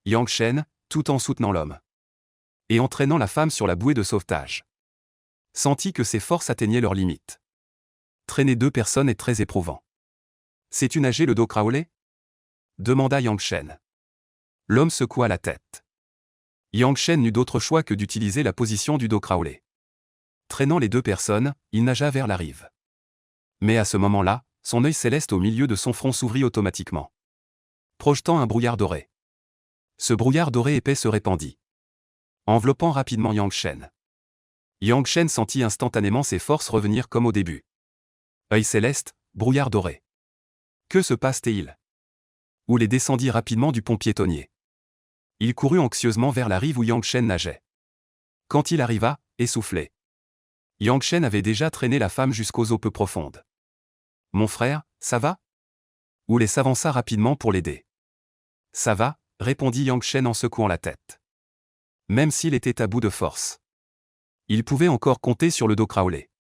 Yang Shen, tout en soutenant l'homme et entraînant la femme sur la bouée de sauvetage, sentit que ses forces atteignaient leurs limites. Traîner deux personnes est très éprouvant. Sais-tu nager le dos crawlé? Demanda Yang Shen. L'homme secoua la tête. Yang Shen n'eut d'autre choix que d'utiliser la position du dos crawlé. Traînant les deux personnes, il nagea vers la rive. Mais à ce moment-là, son œil céleste au milieu de son front s'ouvrit automatiquement, projetant un brouillard doré. Ce brouillard doré épais se répandit, enveloppant rapidement Yang Shen. Yang Shen sentit instantanément ses forces revenir comme au début. Œil céleste, brouillard doré. Que se passe-t-il? Oulé descendit rapidement du pont piétonnier. Il courut anxieusement vers la rive où Yang Shen nageait. Quand il arriva, essoufflé, Yang Shen avait déjà traîné la femme jusqu'aux eaux peu profondes. Mon frère, ça va? Oulé s'avança rapidement pour l'aider. Ça va, répondit Yang Shen en secouant la tête. Même s'il était à bout de force, il pouvait encore compter sur le dos crawlé.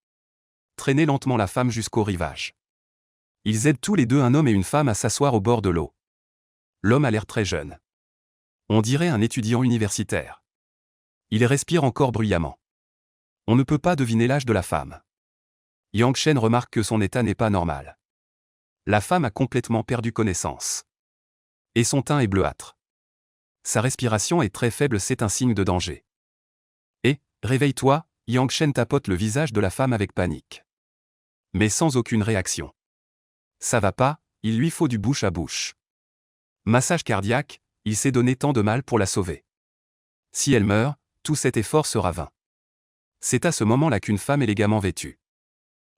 Traîner lentement la femme jusqu'au rivage. Ils aident tous les deux un homme et une femme à s'asseoir au bord de l'eau. L'homme a l'air très jeune. On dirait un étudiant universitaire. Il respire encore bruyamment. On ne peut pas deviner l'âge de la femme. Yang Shen remarque que son état n'est pas normal. La femme a complètement perdu connaissance. Et son teint est bleuâtre. Sa respiration est très faible, c'est un signe de danger. Et, réveille-toi, Yang Shen tapote le visage de la femme avec panique. Mais sans aucune réaction. Ça va pas, il lui faut du bouche à bouche. Massage cardiaque, il s'est donné tant de mal pour la sauver. Si elle meurt, tout cet effort sera vain. C'est à ce moment-là qu'une femme élégamment vêtue,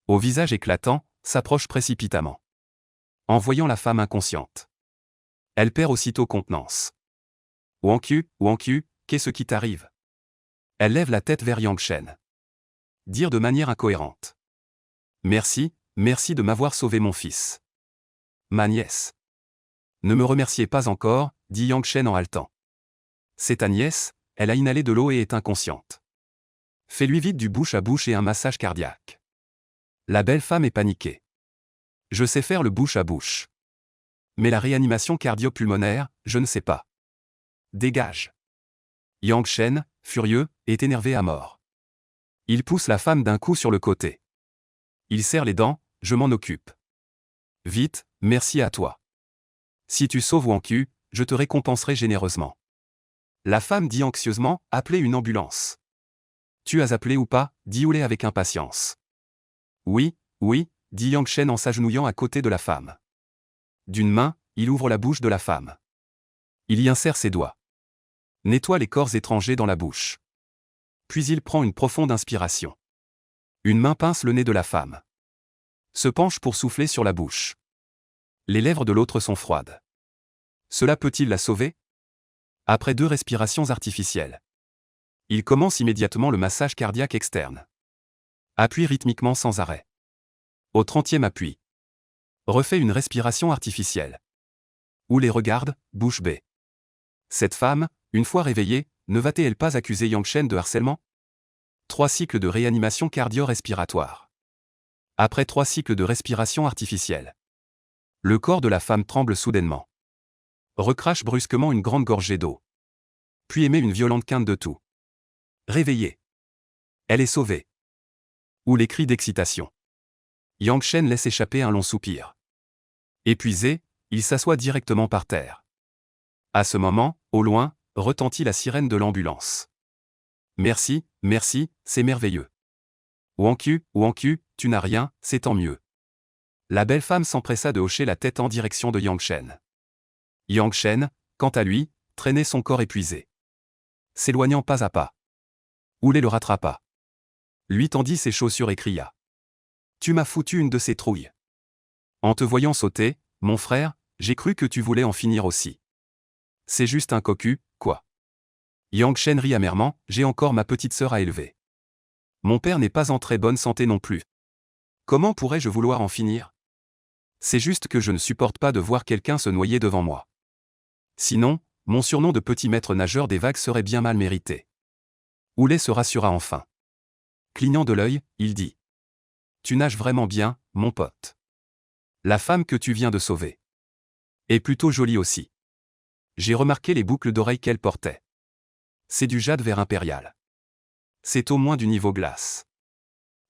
au visage éclatant, s'approche précipitamment. En voyant la femme inconsciente, elle perd aussitôt contenance. Wang Q, qu'est-ce qui t'arrive? Elle lève la tête vers Yang Shen. Dire de manière incohérente. Merci de m'avoir sauvé mon fils. Ma nièce. Ne me remerciez pas encore, dit Yang Shen en haletant. C'est ta nièce, elle a inhalé de l'eau et est inconsciente. Fais-lui vite du bouche à bouche et un massage cardiaque. La belle femme est paniquée. Je sais faire le bouche à bouche. Mais la réanimation cardio-pulmonaire, je ne sais pas. Dégage. Yang Shen, furieux, est énervé à mort. Il pousse la femme d'un coup sur le côté. Il serre les dents, je m'en occupe. Vite, merci à toi. Si tu sauves Wang Q, je te récompenserai généreusement. La femme dit anxieusement, appelez une ambulance. Tu as appelé ou pas, dit Oulé avec impatience. Oui, dit Yang Shen en s'agenouillant à côté de la femme. D'une main, il ouvre la bouche de la femme. Il y insère ses doigts. Nettoie les corps étrangers dans la bouche. Puis il prend une profonde inspiration. Une main pince le nez de la femme. Se penche pour souffler sur la bouche. Les lèvres de l'autre sont froides. Cela peut-il la sauver? Après 2 respirations artificielles, il commence immédiatement le massage cardiaque externe. Appuie rythmiquement sans arrêt. Au 30e appui. Refait une respiration artificielle. Ou les regarde, bouche bée. Cette femme, une fois réveillée, ne va-t-elle pas accuser Yang Shen de harcèlement? 3 cycles de réanimation cardio-respiratoire. Après 3 cycles de respiration artificielle, le corps de la femme tremble soudainement. Recrache brusquement une grande gorgée d'eau. Puis émet une violente quinte de toux. Réveillée. Elle est sauvée. Ou les cris d'excitation. Yang Shen laisse échapper un long soupir. Épuisé, il s'assoit directement par terre. À ce moment, au loin, retentit la sirène de l'ambulance. Merci, c'est merveilleux. Wang Q, tu n'as rien, c'est tant mieux. La belle femme s'empressa de hocher la tête en direction de Yang Shen. Yang Shen, quant à lui, traînait son corps épuisé. S'éloignant pas à pas. Oulé le rattrapa. Lui tendit ses chaussures et cria. Tu m'as foutu une de ces trouilles. En te voyant sauter, mon frère, j'ai cru que tu voulais en finir aussi. C'est juste un cocu, quoi. Yang Shen rit amèrement, j'ai encore ma petite sœur à élever. Mon père n'est pas en très bonne santé non plus. Comment pourrais-je vouloir en finir? C'est juste que je ne supporte pas de voir quelqu'un se noyer devant moi. Sinon, mon surnom de petit maître nageur des vagues serait bien mal mérité. Oulé se rassura enfin. Clignant de l'œil, il dit. Tu nages vraiment bien, mon pote. La femme que tu viens de sauver est plutôt jolie aussi. J'ai remarqué les boucles d'oreilles qu'elle portait. C'est du jade vert impérial. C'est au moins du niveau glace.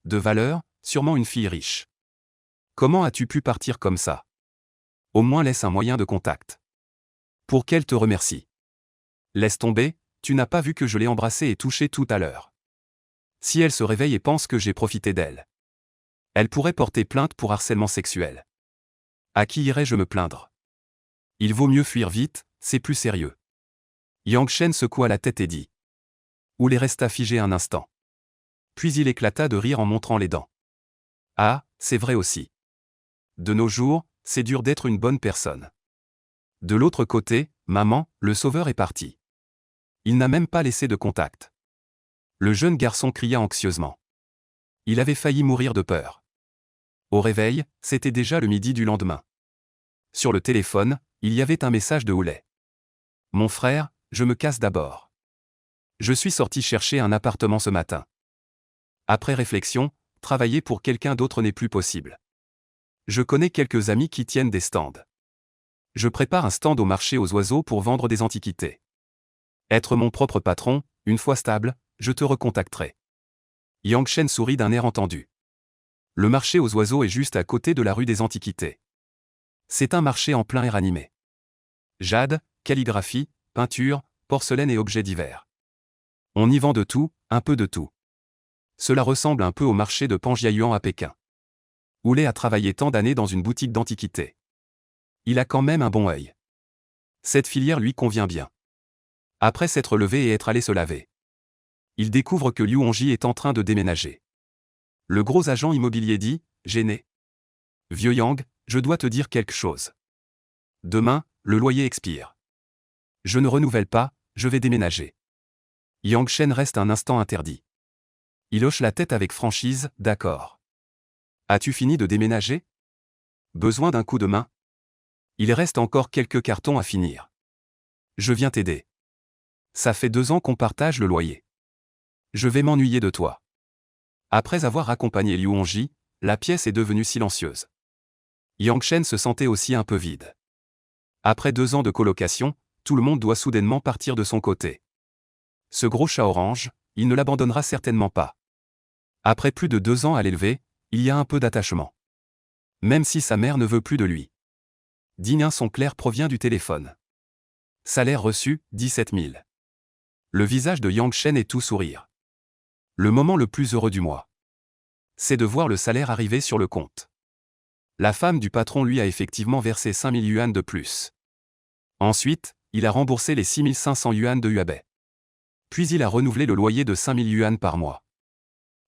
De valeur, sûrement une fille riche. Comment as-tu pu partir comme ça? Au moins laisse un moyen de contact. Pour qu'elle te remercie. Laisse tomber, tu n'as pas vu que je l'ai embrassée et touchée tout à l'heure. Si elle se réveille et pense que j'ai profité d'elle, elle pourrait porter plainte pour harcèlement sexuel. À qui irais-je me plaindre? Il vaut mieux fuir vite, c'est plus sérieux. Yang Shen secoua la tête et dit. Oulé resta figé un instant. Puis il éclata de rire en montrant les dents. Ah, c'est vrai aussi. De nos jours, c'est dur d'être une bonne personne. De l'autre côté, maman, le sauveur est parti. Il n'a même pas laissé de contact. Le jeune garçon cria anxieusement. Il avait failli mourir de peur. Au réveil, c'était déjà le midi du lendemain. Sur le téléphone, il y avait un message de Oulé. Mon frère, je me casse d'abord. Je suis sorti chercher un appartement ce matin. Après réflexion, travailler pour quelqu'un d'autre n'est plus possible. Je connais quelques amis qui tiennent des stands. Je prépare un stand au marché aux oiseaux pour vendre des antiquités. Être mon propre patron, une fois stable, je te recontacterai. Yang Shen sourit d'un air entendu. Le marché aux oiseaux est juste à côté de la rue des Antiquités. C'est un marché en plein air animé. Jade, calligraphie, peinture, porcelaine et objets divers. On y vend de tout, un peu de tout. Cela ressemble un peu au marché de Panjiayuan à Pékin. Oulé a travaillé tant d'années dans une boutique d'antiquités. Il a quand même un bon œil. Cette filière lui convient bien. Après s'être levé et être allé se laver, il découvre que Liu Hongji est en train de déménager. Le gros agent immobilier dit, gêné. Vieux Yang, je dois te dire quelque chose. Demain, le loyer expire. Je ne renouvelle pas, je vais déménager. Yang Shen reste un instant interdit. Il hoche la tête avec franchise, d'accord. As-tu fini de déménager? Besoin d'un coup de main? Il reste encore quelques cartons à finir. Je viens t'aider. Ça fait 2 ans qu'on partage le loyer. Je vais m'ennuyer de toi. Après avoir accompagné Liu Hongji, la pièce est devenue silencieuse. Yang Shen se sentait aussi un peu vide. Après 2 ans de colocation, tout le monde doit soudainement partir de son côté. Ce gros chat orange, il ne l'abandonnera certainement pas. Après plus de 2 ans à l'élever, il y a un peu d'attachement. Même si sa mère ne veut plus de lui. 10 son clair provient du téléphone. Salaire reçu, 17 000. Le visage de Yang Shen est tout sourire. Le moment le plus heureux du mois. C'est de voir le salaire arriver sur le compte. La femme du patron lui a effectivement versé 5 000 yuan de plus. Ensuite, il a remboursé les 6 500 yuan de Huabei. Puis il a renouvelé le loyer de 5 000 yuan par mois.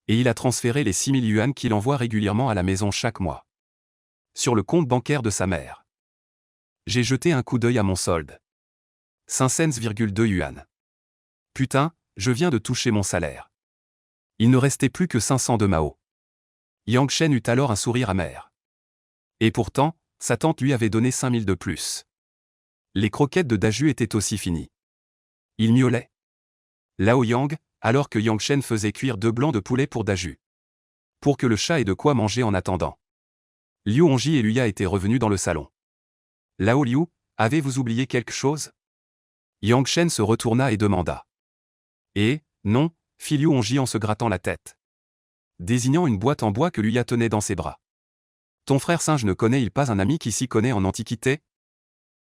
Et il a transféré les 6 000 yuan qu'il envoie régulièrement à la maison chaque mois. Sur le compte bancaire de sa mère. J'ai jeté un coup d'œil à mon solde. 5,2 yuan. Putain, je viens de toucher mon salaire. Il ne restait plus que 500 de Mao. Yang Shen eut alors un sourire amer. Et pourtant, sa tante lui avait donné 5 000 de plus. Les croquettes de Daju étaient aussi finies. Il miaulait. Lao Yang, alors que Yang Shen faisait cuire 2 blancs de poulet pour Daju. Pour que le chat ait de quoi manger en attendant. Liu Hongji et Luya étaient revenus dans le salon. Lao Liu, avez-vous oublié quelque chose? Yang Shen se retourna et demanda. Et, non, fit Liu Hongji en se grattant la tête. Désignant une boîte en bois que Luya tenait dans ses bras. Ton frère singe ne connaît-il pas un ami qui s'y connaît en antiquité?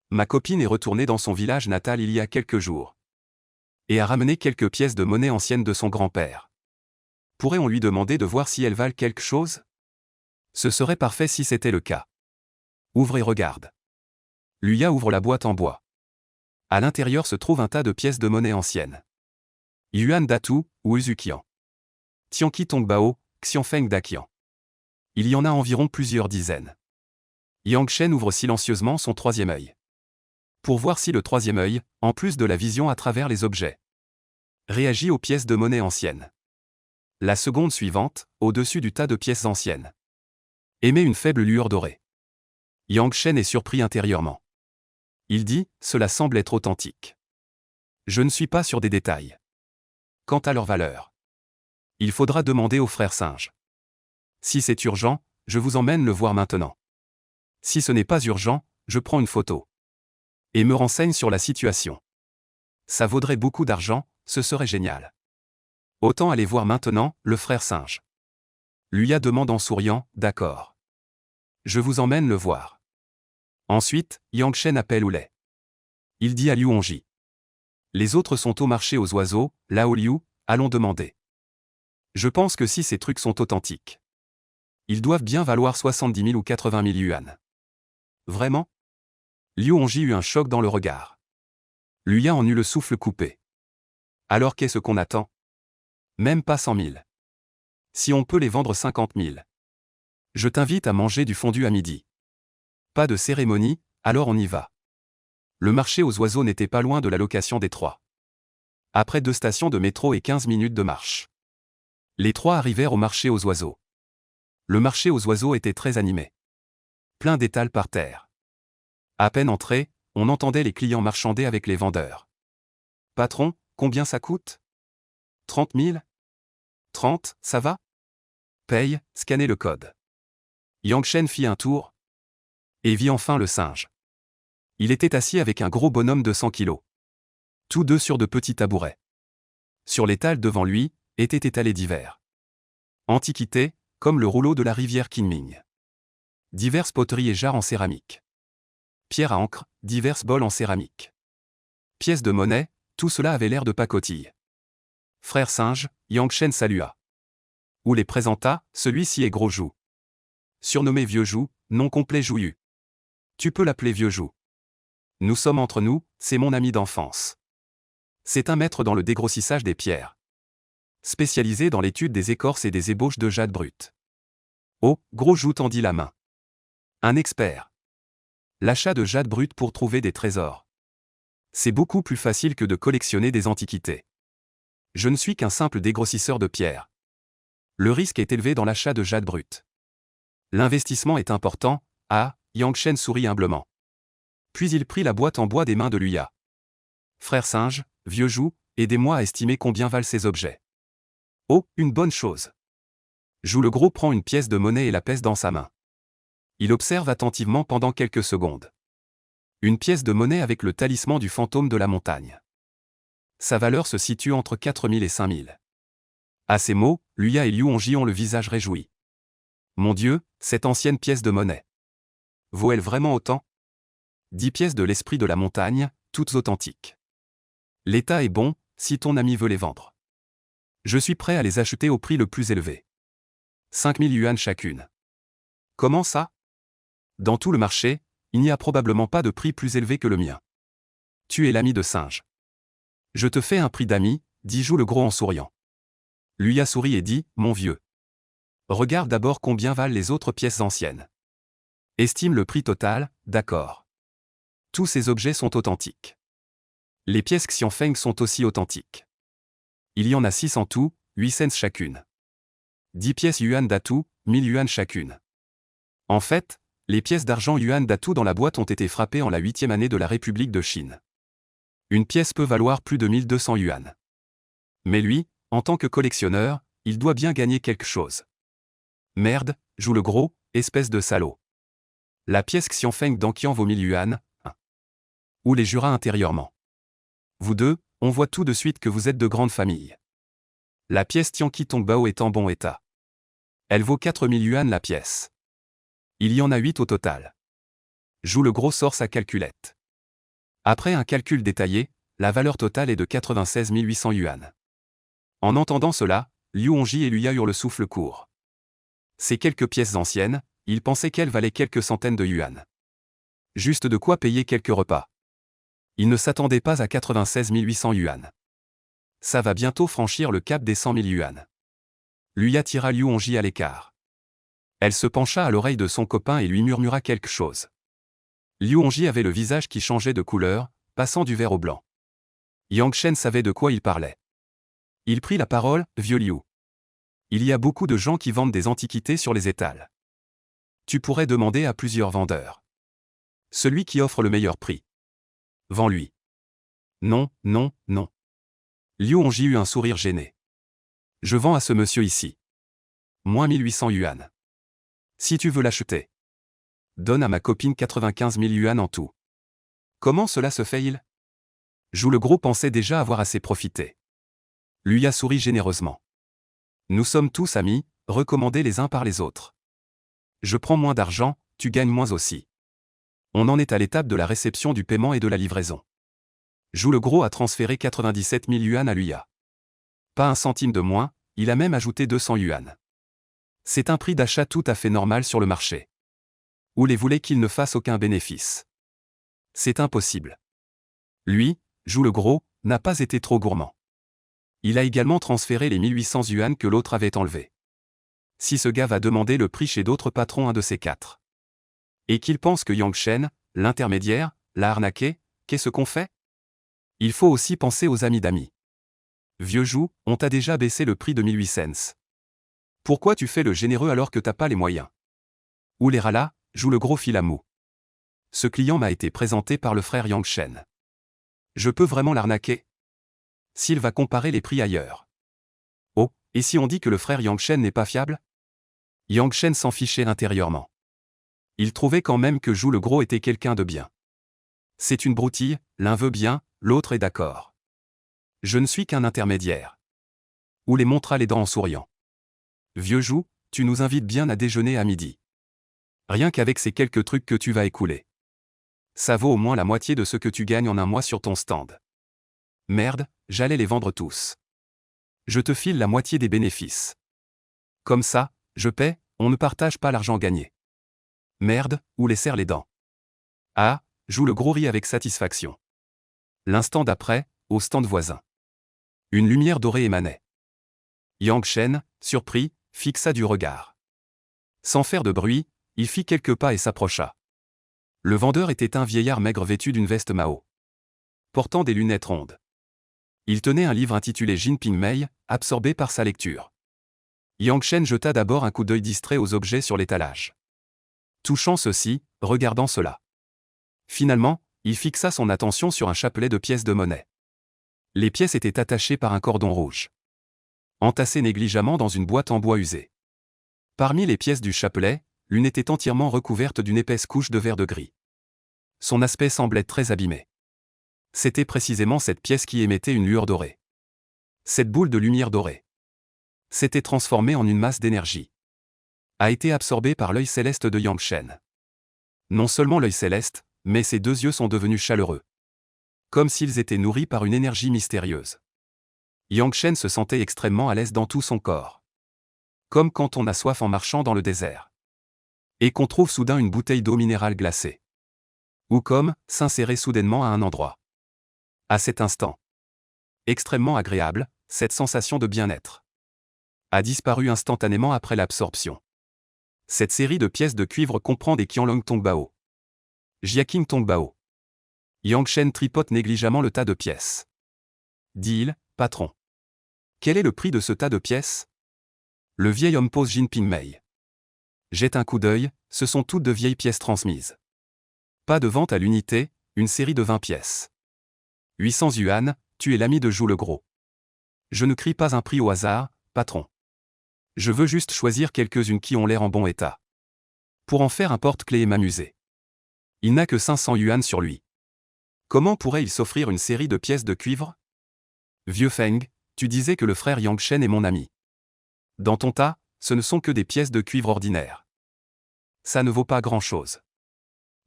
Ma copine est retournée dans son village natal il y a quelques jours. Et a ramené quelques pièces de monnaie anciennes de son grand-père. Pourrait-on lui demander de voir si elles valent quelque chose? Ce serait parfait si c'était le cas. Ouvre et regarde. Luya ouvre la boîte en bois. À l'intérieur se trouve un tas de pièces de monnaie anciennes. Yuan Datu, ou Uzukian. Tianqi Tongbao, Xianfeng Daqian. Il y en a environ plusieurs dizaines. Yang Shen ouvre silencieusement son 3e œil. Pour voir si le 3e œil, en plus de la vision à travers les objets, réagit aux pièces de monnaie anciennes. La seconde suivante, au-dessus du tas de pièces anciennes, émet une faible lueur dorée. Yang Shen est surpris intérieurement. Il dit, cela semble être authentique. Je ne suis pas sûr des détails. Quant à leur valeur, il faudra demander au frère singe. Si c'est urgent, je vous emmène le voir maintenant. Si ce n'est pas urgent, je prends une photo. Et me renseigne sur la situation. Ça vaudrait beaucoup d'argent, ce serait génial. Autant aller voir maintenant, le frère singe. Luya demande en souriant, d'accord. Je vous emmène le voir. Ensuite, Yang Shen appelle Oulai. Il dit à Liu Hongji. Les autres sont au marché aux oiseaux, Lao Liu, allons demander. Je pense que si ces trucs sont authentiques, ils doivent bien valoir 70 000 ou 80 000 yuan. Vraiment? Liu Hongji eut un choc dans le regard. Luya en eut le souffle coupé. Alors qu'est-ce qu'on attend? Même pas 100 000. Si on peut les vendre 50 000. Je t'invite à manger du fondu à midi. Pas de cérémonie, alors on y va. Le marché aux oiseaux n'était pas loin de la location des 3. Après 2 stations de métro et 15 minutes de marche. Les 3 arrivèrent au marché aux oiseaux. Le marché aux oiseaux était très animé. Plein d'étals par terre. À peine entrés, on entendait les clients marchander avec les vendeurs. Patron, combien ça coûte? 30 000? 30, ça va? Paye, scannez le code. Yang Shen fit un tour et vit enfin le singe. Il était assis avec un gros bonhomme de 100 kilos. Tous deux sur de petits tabourets. Sur l'étal devant lui, étaient étalés divers antiquités, comme le rouleau de la rivière Qinming. Diverses poteries et jarres en céramique. Pierres à encre, diverses bols en céramique. Pièces de monnaie, tout cela avait l'air de pacotille. Frère singe, Yang Shen salua. Ou les présenta, celui-ci est Gros Jou. Surnommé Vieux Jou, nom complet Jouyu. Tu peux l'appeler Vieux Jou. Nous sommes entre nous, c'est mon ami d'enfance. C'est un maître dans le dégrossissage des pierres. Spécialisé dans l'étude des écorces et des ébauches de jade brut. Oh, gros joue tendit la main. Un expert. L'achat de jade brut pour trouver des trésors. C'est beaucoup plus facile que de collectionner des antiquités. Je ne suis qu'un simple dégrossisseur de pierres. Le risque est élevé dans l'achat de jade brut. L'investissement est important. Ah, Yang Shen sourit humblement. Puis il prit la boîte en bois des mains de Luya. Frère singe, vieux joue, aidez-moi à estimer combien valent ces objets. Oh, une bonne chose. Joue le gros prend une pièce de monnaie et la pèse dans sa main. Il observe attentivement pendant quelques secondes. Une pièce de monnaie avec le talisman du fantôme de la montagne. Sa valeur se situe entre 4000 et 5000. À ces mots, Luya et Liu Hongji ont le visage réjoui. Mon Dieu, cette ancienne pièce de monnaie. Vaut-elle vraiment autant? 10 pièces de l'esprit de la montagne, toutes authentiques. L'état est bon, si ton ami veut les vendre. Je suis prêt à les acheter au prix le plus élevé. 5000 yuan chacune. Comment ça? Dans tout le marché, il n'y a probablement pas de prix plus élevé que le mien. Tu es l'ami de singe. Je te fais un prix d'ami, dit Joue le gros en souriant. Luya sourit et dit, mon vieux. Regarde d'abord combien valent les autres pièces anciennes. Estime le prix total, d'accord. Tous ces objets sont authentiques. Les pièces Xianfeng sont aussi authentiques. Il y en a 6 en tout, 8 cents chacune. 10 pièces yuan d'Atu, 1000 yuan chacune. En fait, les pièces d'argent yuan d'Atu dans la boîte ont été frappées en la 8e année de la République de Chine. Une pièce peut valoir plus de 1200 yuan. Mais lui, en tant que collectionneur, il doit bien gagner quelque chose. Merde, joue le gros, espèce de salaud. La pièce Xianfeng d'Anqian vaut 1000 yuan, hein. Ou les jura intérieurement. Vous deux, on voit tout de suite que vous êtes de grande famille. La pièce Tianqi Tongbao est en bon état. Elle vaut 4000 yuan la pièce. Il y en a 8 au total. Joue le gros sort sa calculette. Après un calcul détaillé, la valeur totale est de 96 800 yuan. En entendant cela, Liu Hongji et Luya eurent le souffle court. Ces quelques pièces anciennes, ils pensaient qu'elles valaient quelques centaines de yuan. Juste de quoi payer quelques repas. Ils ne s'attendaient pas à 96 800 yuan. Ça va bientôt franchir le cap des 100 000 yuan. Luya tira Liu Hongji à l'écart. Elle se pencha à l'oreille de son copain et lui murmura quelque chose. Liu Hongji avait le visage qui changeait de couleur, passant du vert au blanc. Yang Shen savait de quoi il parlait. Il prit la parole, vieux Liu. Il y a beaucoup de gens qui vendent des antiquités sur les étals. Tu pourrais demander à plusieurs vendeurs. Celui qui offre le meilleur prix. Vends-lui. Non, non, non. Liu Hongji eut un sourire gêné. Je vends à ce monsieur ici. Moins 1800 yuan. Si tu veux l'acheter. Donne à ma copine 95 000 yuan en tout. Comment cela se fait-il? Joue le gros pensait déjà avoir assez profité. Luya sourit généreusement. Nous sommes tous amis, recommandés les uns par les autres. Je prends moins d'argent, tu gagnes moins aussi. On en est à l'étape de la réception du paiement et de la livraison. Joue le gros a transféré 97 000 yuan à Luya. Pas un centime de moins, il a même ajouté 200 yuan. C'est un prix d'achat tout à fait normal sur le marché. Ou les voulait qu'il ne fasse aucun bénéfice. C'est impossible. Lui, Joue le gros, n'a pas été trop gourmand. Il a également transféré les 1800 yuan que l'autre avait enlevés. Si ce gars va demander le prix chez d'autres patrons un de ces quatre. Et qu'il pense que Yang Shen, l'intermédiaire, l'a arnaqué, qu'est-ce qu'on fait? Il faut aussi penser aux amis d'amis. Vieux Joue, on t'a déjà baissé le prix de 1800 cents. Pourquoi tu fais le généreux alors que t'as pas les moyens? Ou les râlas, Joue le gros fil à mou. Ce client m'a été présenté par le frère Yang Shen. Je peux vraiment l'arnaquer? S'il va comparer les prix ailleurs. Oh, et si on dit que le frère Yang Shen n'est pas fiable? Yang Shen s'en fichait intérieurement. Il trouvait quand même que Joue le gros était quelqu'un de bien. C'est une broutille, l'un veut bien, l'autre est d'accord. Je ne suis qu'un intermédiaire. Ou les montra les dents en souriant. Vieux Joue, tu nous invites bien à déjeuner à midi. Rien qu'avec ces quelques trucs que tu vas écouler. Ça vaut au moins la moitié de ce que tu gagnes en un mois sur ton stand. Merde, j'allais les vendre tous. Je te file la moitié des bénéfices. Comme ça, je paie, on ne partage pas l'argent gagné. Merde, ou les serre les dents. Ah, Joue le gros rit avec satisfaction. L'instant d'après, au stand voisin. Une lumière dorée émanait. Yang Shen, surpris, fixa du regard. Sans faire de bruit, il fit quelques pas et s'approcha. Le vendeur était un vieillard maigre vêtu d'une veste Mao, portant des lunettes rondes. Il tenait un livre intitulé Jinping Mei, absorbé par sa lecture. Yang Shen jeta d'abord un coup d'œil distrait aux objets sur l'étalage. Touchant ceux-ci, regardant cela. Finalement, il fixa son attention sur un chapelet de pièces de monnaie. Les pièces étaient attachées par un cordon rouge, entassées négligemment dans une boîte en bois usé. Parmi les pièces du chapelet, l'une était entièrement recouverte d'une épaisse couche de verre de gris. Son aspect semblait très abîmé. C'était précisément cette pièce qui émettait une lueur dorée. Cette boule de lumière dorée s'était transformée en une masse d'énergie. A été absorbée par l'œil céleste de Yang Shen. Non seulement l'œil céleste, mais ses deux yeux sont devenus chaleureux. Comme s'ils étaient nourris par une énergie mystérieuse. Yang Shen se sentait extrêmement à l'aise dans tout son corps. Comme quand on a soif en marchant dans le désert. Et qu'on trouve soudain une bouteille d'eau minérale glacée. Ou comme, s'insérer soudainement à un endroit. À cet instant. Extrêmement agréable, cette sensation de bien-être a disparu instantanément après l'absorption. Cette série de pièces de cuivre comprend des Qianlong Tongbao, Jiaqing Tongbao. Yang Shen tripote négligemment le tas de pièces. Dit-il, patron. Quel est le prix de ce tas de pièces? Le vieil homme pose Jinping Mei. Jette un coup d'œil, ce sont toutes de vieilles pièces transmises. Pas de vente à l'unité, une série de 20 pièces. 800 yuan, tu es l'ami de Jou le Gros. Je ne crie pas un prix au hasard, patron. Je veux juste choisir quelques-unes qui ont l'air en bon état. Pour en faire un porte-clés et m'amuser. Il n'a que 500 yuan sur lui. Comment pourrait-il s'offrir une série de pièces de cuivre? Vieux Feng, tu disais que le frère Yang Shen est mon ami. Dans ton tas, ce ne sont que des pièces de cuivre ordinaires. Ça ne vaut pas grand-chose.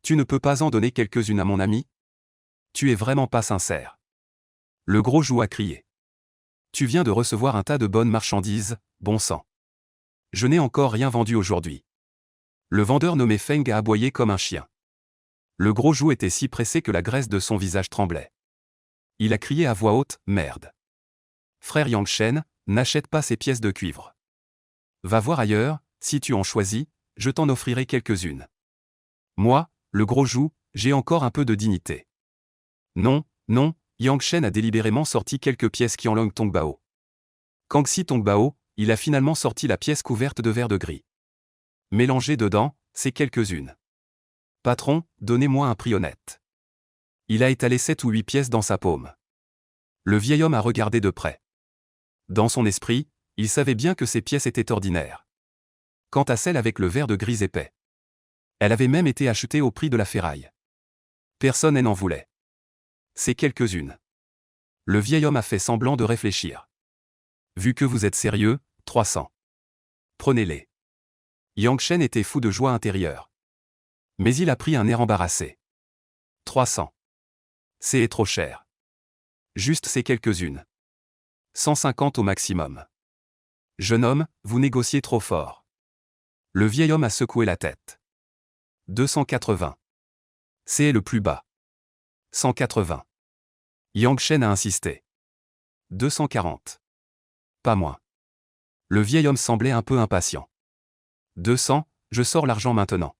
Tu ne peux pas en donner quelques-unes à mon ami? Tu es vraiment pas sincère. Le gros Jou a crié. Tu viens de recevoir un tas de bonnes marchandises, bon sang. Je n'ai encore rien vendu aujourd'hui. Le vendeur nommé Feng a aboyé comme un chien. Le gros Jou était si pressé que la graisse de son visage tremblait. Il a crié à voix haute, merde. Frère Yang Shen, n'achète pas ces pièces de cuivre. Va voir ailleurs, si tu en choisis, je t'en offrirai quelques-unes. Moi, le gros Jou, j'ai encore un peu de dignité. Non, non, Yang Shen a délibérément sorti quelques pièces Qianlong Tongbao. Kangxi Tongbao, il a finalement sorti la pièce couverte de verre de gris. Mélangé dedans, c'est quelques-unes. Patron, donnez-moi un prix honnête. Il a étalé 7 ou 8 pièces dans sa paume. Le vieil homme a regardé de près. Dans son esprit, il savait bien que ces pièces étaient ordinaires. Quant à celle avec le verre de gris épais, elle avait même été achetée au prix de la ferraille. Personne n'en voulait. C'est quelques-unes. Le vieil homme a fait semblant de réfléchir. Vu que vous êtes sérieux, 300. Prenez-les. Yang Shen était fou de joie intérieure. Mais il a pris un air embarrassé. 300. C'est trop cher. Juste ces quelques-unes. 150 au maximum. Jeune homme, vous négociez trop fort. Le vieil homme a secoué la tête. 280. C'est le plus bas. 180. Yang Shen a insisté. 240. Pas moins. Le vieil homme semblait un peu impatient. 200, je sors l'argent maintenant.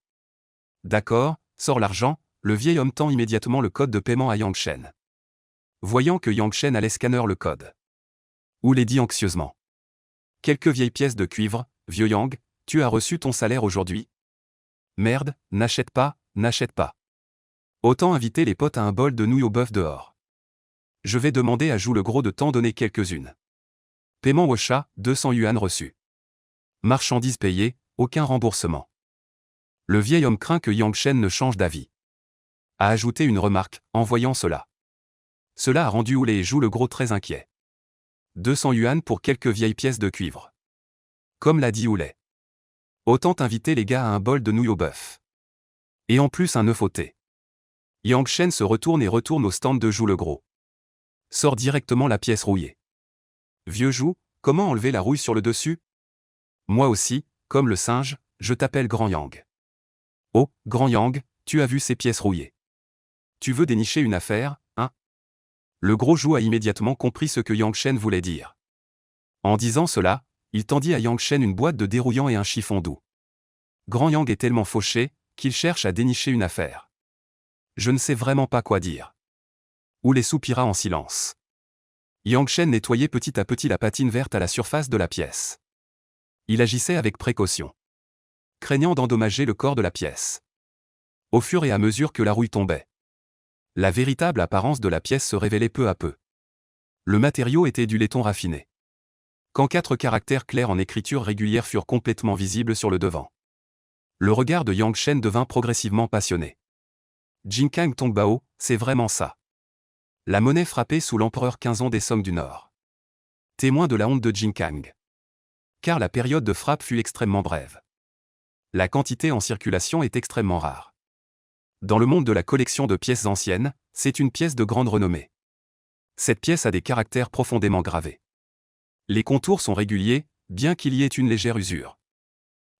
D'accord, sors l'argent, le vieil homme tend immédiatement le code de paiement à Yang Shen. Voyant que Yang Shen allait scanner le code. Ou les dit anxieusement. Quelques vieilles pièces de cuivre, vieux Yang, tu as reçu ton salaire aujourd'hui? Merde, n'achète pas, n'achète pas. Autant inviter les potes à un bol de nouilles au bœuf dehors. Je vais demander à Jou le Gros de t'en donner quelques-unes. Paiement au chat, 200 yuan reçus. Marchandises payées, aucun remboursement. Le vieil homme craint que Yang Shen ne change d'avis. A ajouté une remarque, en voyant cela. Cela a rendu Oulé et Jou le Gros très inquiet. 200 yuan pour quelques vieilles pièces de cuivre. Comme l'a dit Oulé. Autant inviter les gars à un bol de nouilles au bœuf. Et en plus un œuf au thé. Yang Shen se retourne et retourne au stand de Jou le Gros. Sort directement la pièce rouillée. Vieux Jou, comment enlever la rouille sur le dessus? Moi aussi, comme le singe, je t'appelle Grand Yang. Oh, Grand Yang, tu as vu ces pièces rouillées? Tu veux dénicher une affaire, hein? Le gros Zhou a immédiatement compris ce que Yang Shen voulait dire. En disant cela, il tendit à Yang Shen une boîte de dérouillant et un chiffon doux. Grand Yang est tellement fauché, qu'il cherche à dénicher une affaire. Je ne sais vraiment pas quoi dire. Oulé soupira en silence. Yang Shen nettoyait petit à petit la patine verte à la surface de la pièce. Il agissait avec précaution, craignant d'endommager le corps de la pièce. Au fur et à mesure que la rouille tombait, la véritable apparence de la pièce se révélait peu à peu. Le matériau était du laiton raffiné. Quand 4 caractères clairs en écriture régulière furent complètement visibles sur le devant, le regard de Yang Shen devint progressivement passionné. Jinkang Tongbao, c'est vraiment ça. La monnaie frappée sous l'empereur Qinzong des Song du Nord. Témoin de la honte de Jinkang. Car la période de frappe fut extrêmement brève. La quantité en circulation est extrêmement rare. Dans le monde de la collection de pièces anciennes, c'est une pièce de grande renommée. Cette pièce a des caractères profondément gravés. Les contours sont réguliers, bien qu'il y ait une légère usure.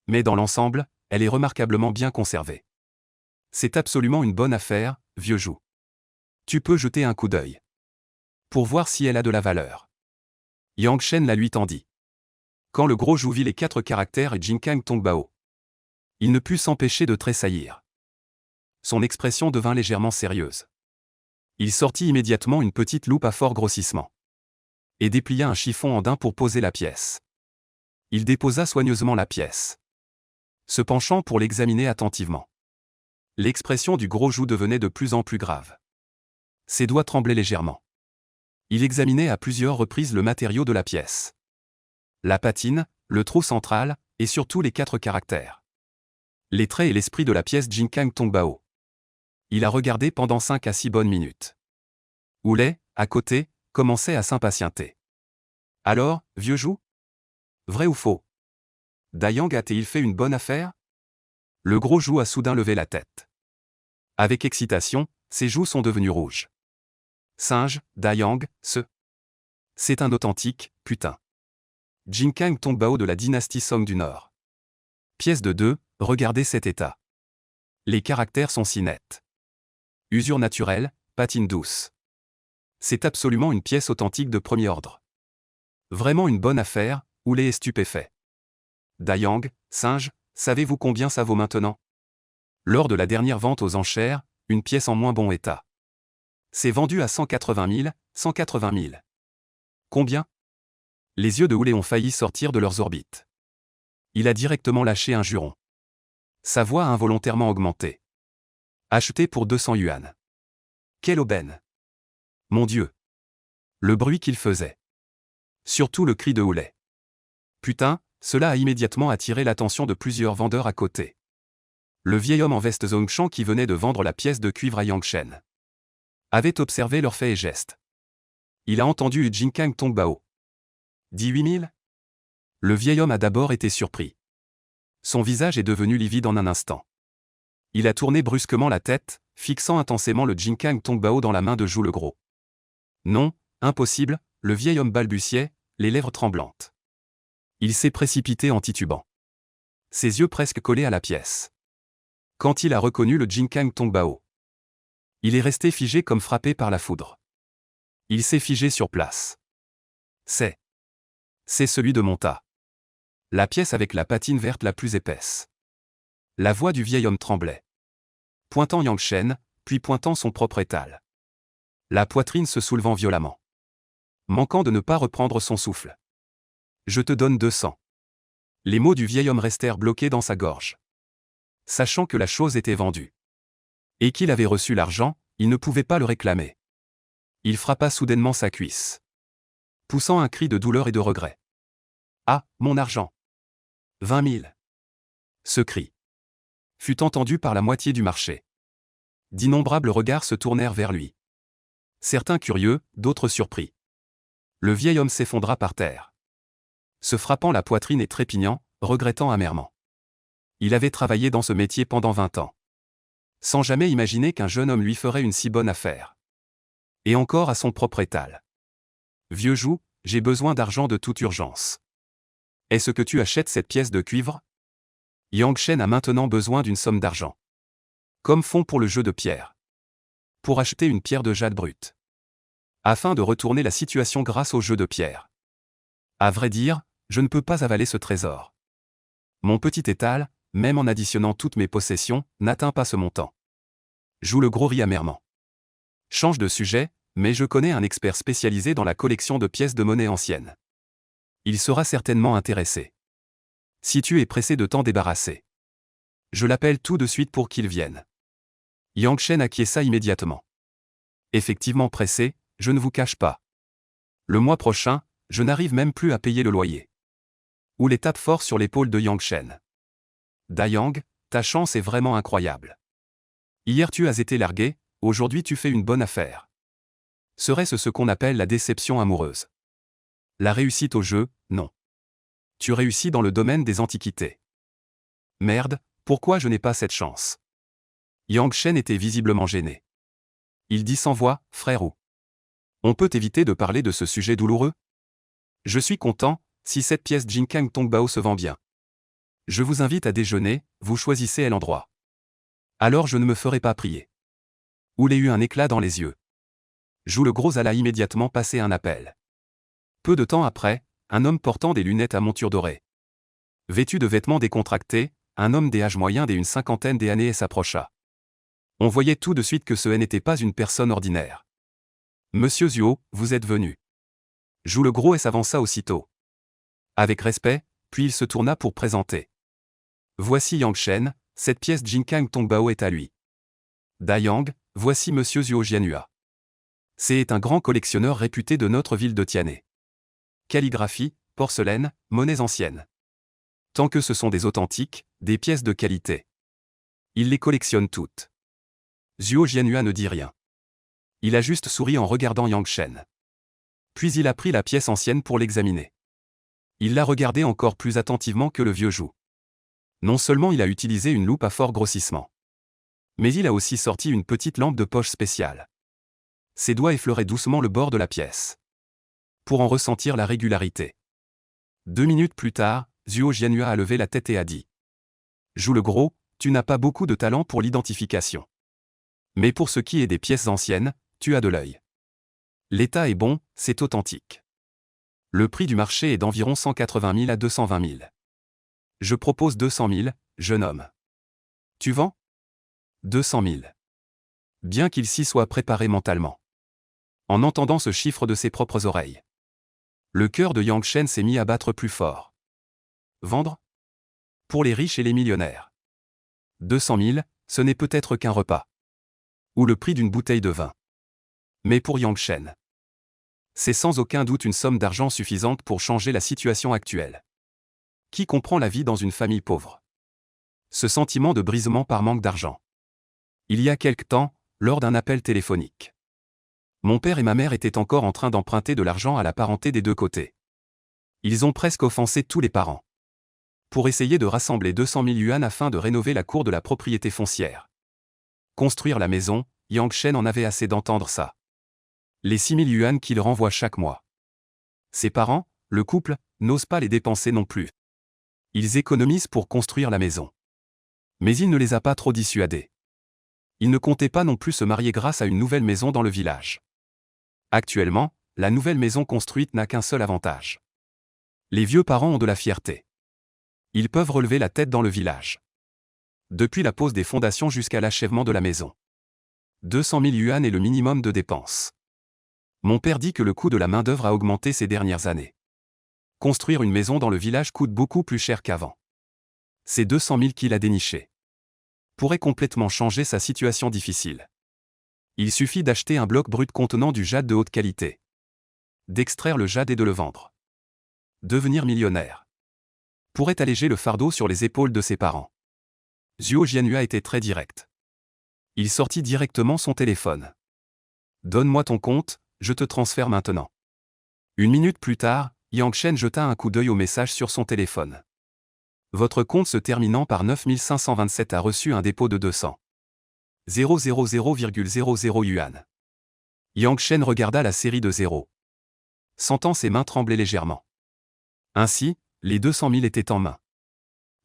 Mais dans l'ensemble, elle est remarquablement bien conservée. C'est absolument une bonne affaire, vieux Zhou. Tu peux jeter un coup d'œil pour voir si elle a de la valeur. Yang Shen la lui tendit. Quand le gros Zhou vit les 4 caractères et Jinkang Tongbao, il ne put s'empêcher de tressaillir. Son expression devint légèrement sérieuse. Il sortit immédiatement une petite loupe à fort grossissement et déplia un chiffon en daim pour poser la pièce. Il déposa soigneusement la pièce, se penchant pour l'examiner attentivement. L'expression du gros Zhou devenait de plus en plus grave. Ses doigts tremblaient légèrement. Il examinait à plusieurs reprises le matériau de la pièce. La patine, le trou central, et surtout les 4 caractères. Les traits et l'esprit de la pièce Jinkang Tongbao. Il a regardé pendant 5 à 6 bonnes minutes. Oulé, à côté, commençait à s'impatienter. Alors, vieux Zhou? Vrai ou faux? Dayang a-t-il fait une bonne affaire? Le gros Zhou a soudain levé la tête. Avec excitation, ses joues sont devenues rouges. Singe, Dayang, c'est un authentique, putain. Jinkang Tongbao de la dynastie Song du Nord. Pièce de 2, regardez cet état. Les caractères sont si nets. Usure naturelle, patine douce. C'est absolument une pièce authentique de premier ordre. Vraiment une bonne affaire, Oulé est stupéfait. Dayang, singe, savez-vous combien ça vaut maintenant? Lors de la dernière vente aux enchères, une pièce en moins bon état. C'est vendu à 180 000, 180 000. Combien? Les yeux de Oulé ont failli sortir de leurs orbites. Il a directement lâché un juron. Sa voix a involontairement augmenté. Acheté pour 200 yuan. Quelle aubaine! Mon Dieu! Le bruit qu'il faisait. Surtout le cri de Oulé. Putain, cela a immédiatement attiré l'attention de plusieurs vendeurs à côté. Le vieil homme en veste Zongshan qui venait de vendre la pièce de cuivre à Yang Shen avait observé leurs faits et gestes. Il a entendu Jinkang Tongbao. 18 000? Le vieil homme a d'abord été surpris. Son visage est devenu livide en un instant. Il a tourné brusquement la tête, fixant intensément le Jinkang Tongbao dans la main de Zhou le Gros. Non, impossible, le vieil homme balbutiait, les lèvres tremblantes. Il s'est précipité en titubant. Ses yeux presque collés à la pièce. Quand il a reconnu le Jinkang Tongbao, il est resté figé comme frappé par la foudre. Il s'est figé sur place. C'est celui de Monta. La pièce avec la patine verte la plus épaisse. La voix du vieil homme tremblait. Pointant Yang Shen, puis pointant son propre étal. La poitrine se soulevant violemment. Manquant de ne pas reprendre son souffle. Je te donne 200. Les mots du vieil homme restèrent bloqués dans sa gorge. Sachant que la chose était vendue. Et qu'il avait reçu l'argent, il ne pouvait pas le réclamer. Il frappa soudainement sa cuisse. Poussant un cri de douleur et de regret. Ah, mon argent! 20 000. Ce cri fut entendu par la moitié du marché. D'innombrables regards se tournèrent vers lui. Certains curieux, d'autres surpris. Le vieil homme s'effondra par terre. Se frappant la poitrine et trépignant, regrettant amèrement. Il avait travaillé dans ce métier pendant 20 ans. Sans jamais imaginer qu'un jeune homme lui ferait une si bonne affaire. Et encore à son propre étal. Vieux Zhou, j'ai besoin d'argent de toute urgence. Est-ce que tu achètes cette pièce de cuivre? Yang Shen a maintenant besoin d'une somme d'argent. Comme fond pour le jeu de pierre. pour acheter une pierre de jade brute. Afin de retourner la situation grâce au jeu de pierre. À vrai dire, je ne peux pas avaler ce trésor. Mon petit étal, même en additionnant toutes mes possessions, n'atteint pas ce montant. Joue le gros rit amèrement. Change de sujet, mais je connais un expert spécialisé dans la collection de pièces de monnaie anciennes. Il sera certainement intéressé. Si tu es pressé de t'en débarrasser. Je l'appelle tout de suite pour qu'il vienne. Yang Shen acquiesça immédiatement. Effectivement pressé, je ne vous cache pas. Le mois prochain, je n'arrive même plus à payer le loyer. Ou les tape fort sur l'épaule de Yang Shen. Dayang, ta chance est vraiment incroyable. Hier tu as été largué, aujourd'hui tu fais une bonne affaire. Serait-ce ce qu'on appelle la déception amoureuse? La réussite au jeu, non. Tu réussis dans le domaine des antiquités. Merde, pourquoi je n'ai pas cette chance? Yang Shen était visiblement gêné. Il dit sans voix, frère ou. On peut éviter de parler de ce sujet douloureux? Je suis content, si cette pièce Jinkang Tongbao se vend bien. Je vous invite à déjeuner, vous choisissez l'endroit. Alors je ne me ferai pas prier. Oulé eut un éclat dans les yeux. Joue le gros alla immédiatement passer un appel. Peu de temps après, un homme portant des lunettes à monture dorée. Vêtu de vêtements décontractés, un homme des âges moyens d'une cinquantaine d'années s'approcha. On voyait tout de suite que ce n'était pas une personne ordinaire. Monsieur Zuo, vous êtes venu. Joue le gros et s'avança aussitôt. Avec respect, puis il se tourna pour présenter. Voici Yang Shen, cette pièce Jinkang Tongbao est à lui. Dayang, voici Monsieur Zuo Jianhua. C'est un grand collectionneur réputé de notre ville de Tianhe. Calligraphie, porcelaine, monnaies anciennes. Tant que ce sont des authentiques, des pièces de qualité. Il les collectionne toutes. Zuo Jianhua ne dit rien. Il a juste souri en regardant Yang Shen. Puis il a pris la pièce ancienne pour l'examiner. Il l'a regardée encore plus attentivement que le vieux Zhu. Non seulement il a utilisé une loupe à fort grossissement, mais il a aussi sorti une petite lampe de poche spéciale. Ses doigts effleuraient doucement le bord de la pièce. Pour en ressentir la régularité. 2 minutes plus tard, Zuo Jianhua a levé la tête et a dit. Joue le gros, tu n'as pas beaucoup de talent pour l'identification. Mais pour ce qui est des pièces anciennes, tu as de l'œil. L'état est bon, c'est authentique. Le prix du marché est d'environ 180 000 à 220 000. Je propose 200 000, jeune homme. Tu vends? 200 000. Bien qu'il s'y soit préparé mentalement. En entendant ce chiffre de ses propres oreilles. Le cœur de Yang Shen s'est mis à battre plus fort. Vendre? Pour les riches et les millionnaires. 200 000, ce n'est peut-être qu'un repas. Ou le prix d'une bouteille de vin. Mais pour Yang Shen, c'est sans aucun doute une somme d'argent suffisante pour changer la situation actuelle. Qui comprend la vie dans une famille pauvre? Ce sentiment de brisement par manque d'argent. Il y a quelque temps, lors d'un appel téléphonique. Mon père et ma mère étaient encore en train d'emprunter de l'argent à la parenté des deux côtés. Ils ont presque offensé tous les parents. Pour essayer de rassembler 200 000 yuan afin de rénover la cour de la propriété foncière. Construire la maison, Yang Shen en avait assez d'entendre ça. Les 6 000 yuan qu'il renvoie chaque mois. Ses parents, le couple, n'osent pas les dépenser non plus. Ils économisent pour construire la maison. Mais il ne les a pas trop dissuadés. Ils ne comptaient pas non plus se marier grâce à une nouvelle maison dans le village. Actuellement, la nouvelle maison construite n'a qu'un seul avantage. Les vieux parents ont de la fierté. Ils peuvent relever la tête dans le village. Depuis la pose des fondations jusqu'à l'achèvement de la maison. 200 000 yuan est le minimum de dépenses. Mon père dit que le coût de la main-d'œuvre a augmenté ces dernières années. Construire une maison dans le village coûte beaucoup plus cher qu'avant. Ces 200 000 qu'il a dénichés pourraient complètement changer sa situation difficile. Il suffit d'acheter un bloc brut contenant du jade de haute qualité. D'extraire le jade et de le vendre. Devenir millionnaire. Pourrait alléger le fardeau sur les épaules de ses parents. Zuo Jianhua était très direct. Il sortit directement son téléphone. Donne-moi ton compte, je te transfère maintenant. 1 minute plus tard, Yang Shen jeta un coup d'œil au message sur son téléphone. Votre compte se terminant par 9527 a reçu un dépôt de 200 000,00 yuan. Yang Shen regarda la série de 0. Sentant ses mains trembler légèrement. Ainsi, les 200 000 étaient en main.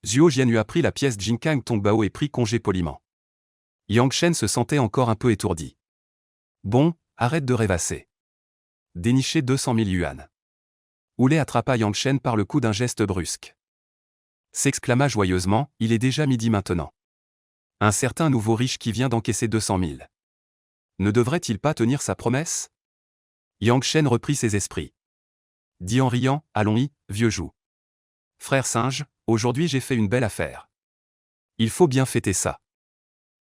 Zuo Jianhua prit la pièce Jinkang Tongbao et prit congé poliment. Yang Shen se sentait encore un peu étourdi. Bon, arrête de rêvasser. Dénicher 200 000 yuan. Oulé attrapa Yang Shen par le cou d'un geste brusque. S'exclama joyeusement, il est déjà midi maintenant. Un certain nouveau riche qui vient d'encaisser 200 000. Ne devrait-il pas tenir sa promesse? Yang Shen reprit ses esprits. Dit en riant, allons-y, vieux jou. Frère singe, aujourd'hui j'ai fait une belle affaire. Il faut bien fêter ça.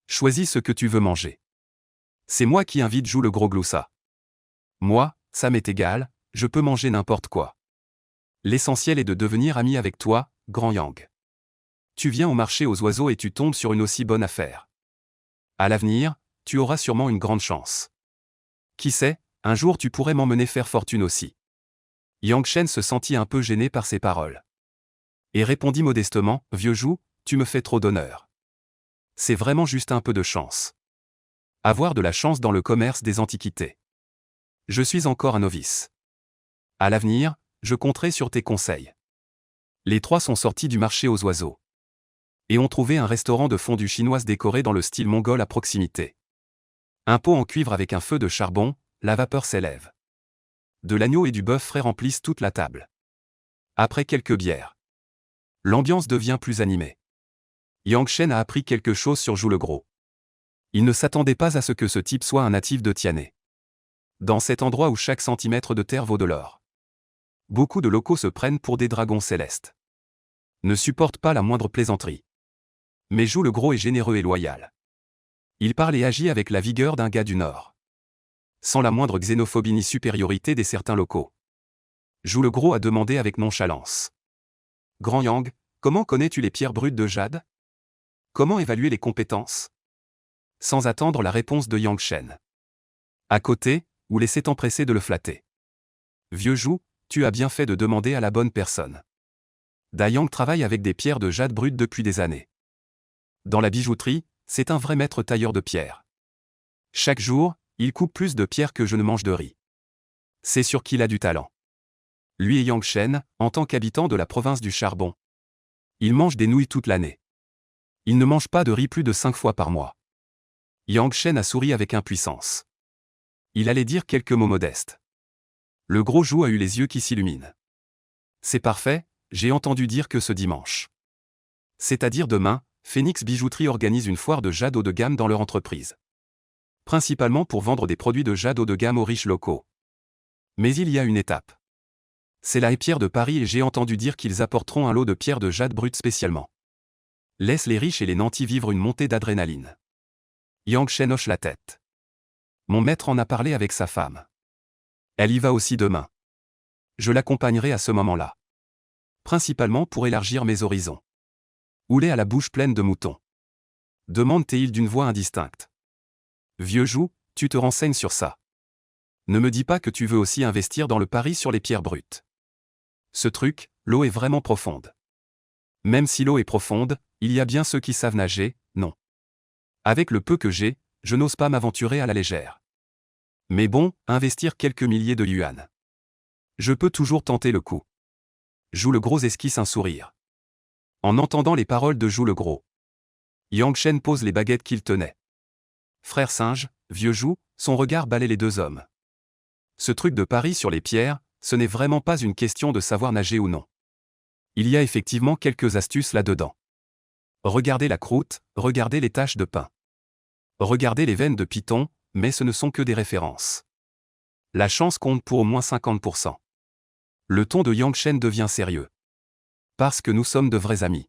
Choisis ce que tu veux manger. C'est moi qui invite, joue le gros gloussa. Moi, ça m'est égal, je peux manger n'importe quoi. L'essentiel est de devenir ami avec toi, grand Yang. Tu viens au marché aux oiseaux et tu tombes sur une aussi bonne affaire. À l'avenir, tu auras sûrement une grande chance. Qui sait, un jour tu pourrais m'emmener faire fortune aussi. Yang Shen se sentit un peu gêné par ces paroles. Et répondit modestement, vieux jou, tu me fais trop d'honneur. C'est vraiment juste un peu de chance. Avoir de la chance dans le commerce des antiquités. Je suis encore un novice. À l'avenir, je compterai sur tes conseils. Les trois sont sortis du marché aux oiseaux. Et ont trouvé un restaurant de fondue chinoise décoré dans le style mongol à proximité. Un pot en cuivre avec un feu de charbon, la vapeur s'élève. De l'agneau et du bœuf frais remplissent toute la table. Après quelques bières, l'ambiance devient plus animée. Yang Shen a appris quelque chose sur Jou le Gros. Il ne s'attendait pas à ce que ce type soit un natif de Tianhe. Dans cet endroit où chaque centimètre de terre vaut de l'or. Beaucoup de locaux se prennent pour des dragons célestes. Ne supportent pas la moindre plaisanterie. Mais Jou le Gros est généreux et loyal. Il parle et agit avec la vigueur d'un gars du Nord. Sans la moindre xénophobie ni supériorité des certains locaux. Jou le Gros a demandé avec nonchalance. Grand Yang, comment connais-tu les pierres brutes de jade? Comment évaluer les compétences? Sans attendre la réponse de Yang Shen. À côté, Oulé s'est empressé de le flatter. Vieux Jou, tu as bien fait de demander à la bonne personne. Da Yang travaille avec des pierres de jade brutes depuis des années. Dans la bijouterie, c'est un vrai maître tailleur de pierres. Chaque jour, il coupe plus de pierres que je ne mange de riz. C'est sûr qu'il a du talent. Lui et Yang Shen, en tant qu'habitant de la province du charbon. Il mange des nouilles toute l'année. Il ne mange pas de riz plus de 5 fois par mois. Yang Shen a souri avec impuissance. Il allait dire quelques mots modestes. Le gros Jou a eu les yeux qui s'illuminent. C'est parfait, j'ai entendu dire que ce dimanche. C'est-à-dire demain, Phoenix Bijouterie organise une foire de jade haut de gamme dans leur entreprise. Principalement pour vendre des produits de jade haut de gamme aux riches locaux. Mais il y a une étape. C'est la Pierre de Paris et j'ai entendu dire qu'ils apporteront un lot de pierres de jade brute spécialement. Laisse les riches et les nantis vivre une montée d'adrénaline. Yang Shen hoche la tête. Mon maître en a parlé avec sa femme. Elle y va aussi demain. Je l'accompagnerai à ce moment-là. Principalement pour élargir mes horizons. Oulé a la bouche pleine de moutons. Demande-t-il d'une voix indistincte. Vieux Jou, tu te renseignes sur ça. Ne me dis pas que tu veux aussi investir dans le pari sur les pierres brutes. Ce truc, l'eau est vraiment profonde. Même si l'eau est profonde, il y a bien ceux qui savent nager, non. Avec le peu que j'ai, je n'ose pas m'aventurer à la légère. Mais bon, investir quelques milliers de yuan. Je peux toujours tenter le coup. Jou le Gros esquisse un sourire. En entendant les paroles de Jou le Gros, Yang Shen pose les baguettes qu'il tenait. Frère singe, vieux Jou, son regard balait les deux hommes. Ce truc de pari sur les pierres, ce n'est vraiment pas une question de savoir nager ou non. Il y a effectivement quelques astuces là-dedans. Regardez la croûte, regardez les taches de pain. Regardez les veines de python, mais ce ne sont que des références. La chance compte pour au moins 50%. Le ton de Yang Shen devient sérieux. Parce que nous sommes de vrais amis.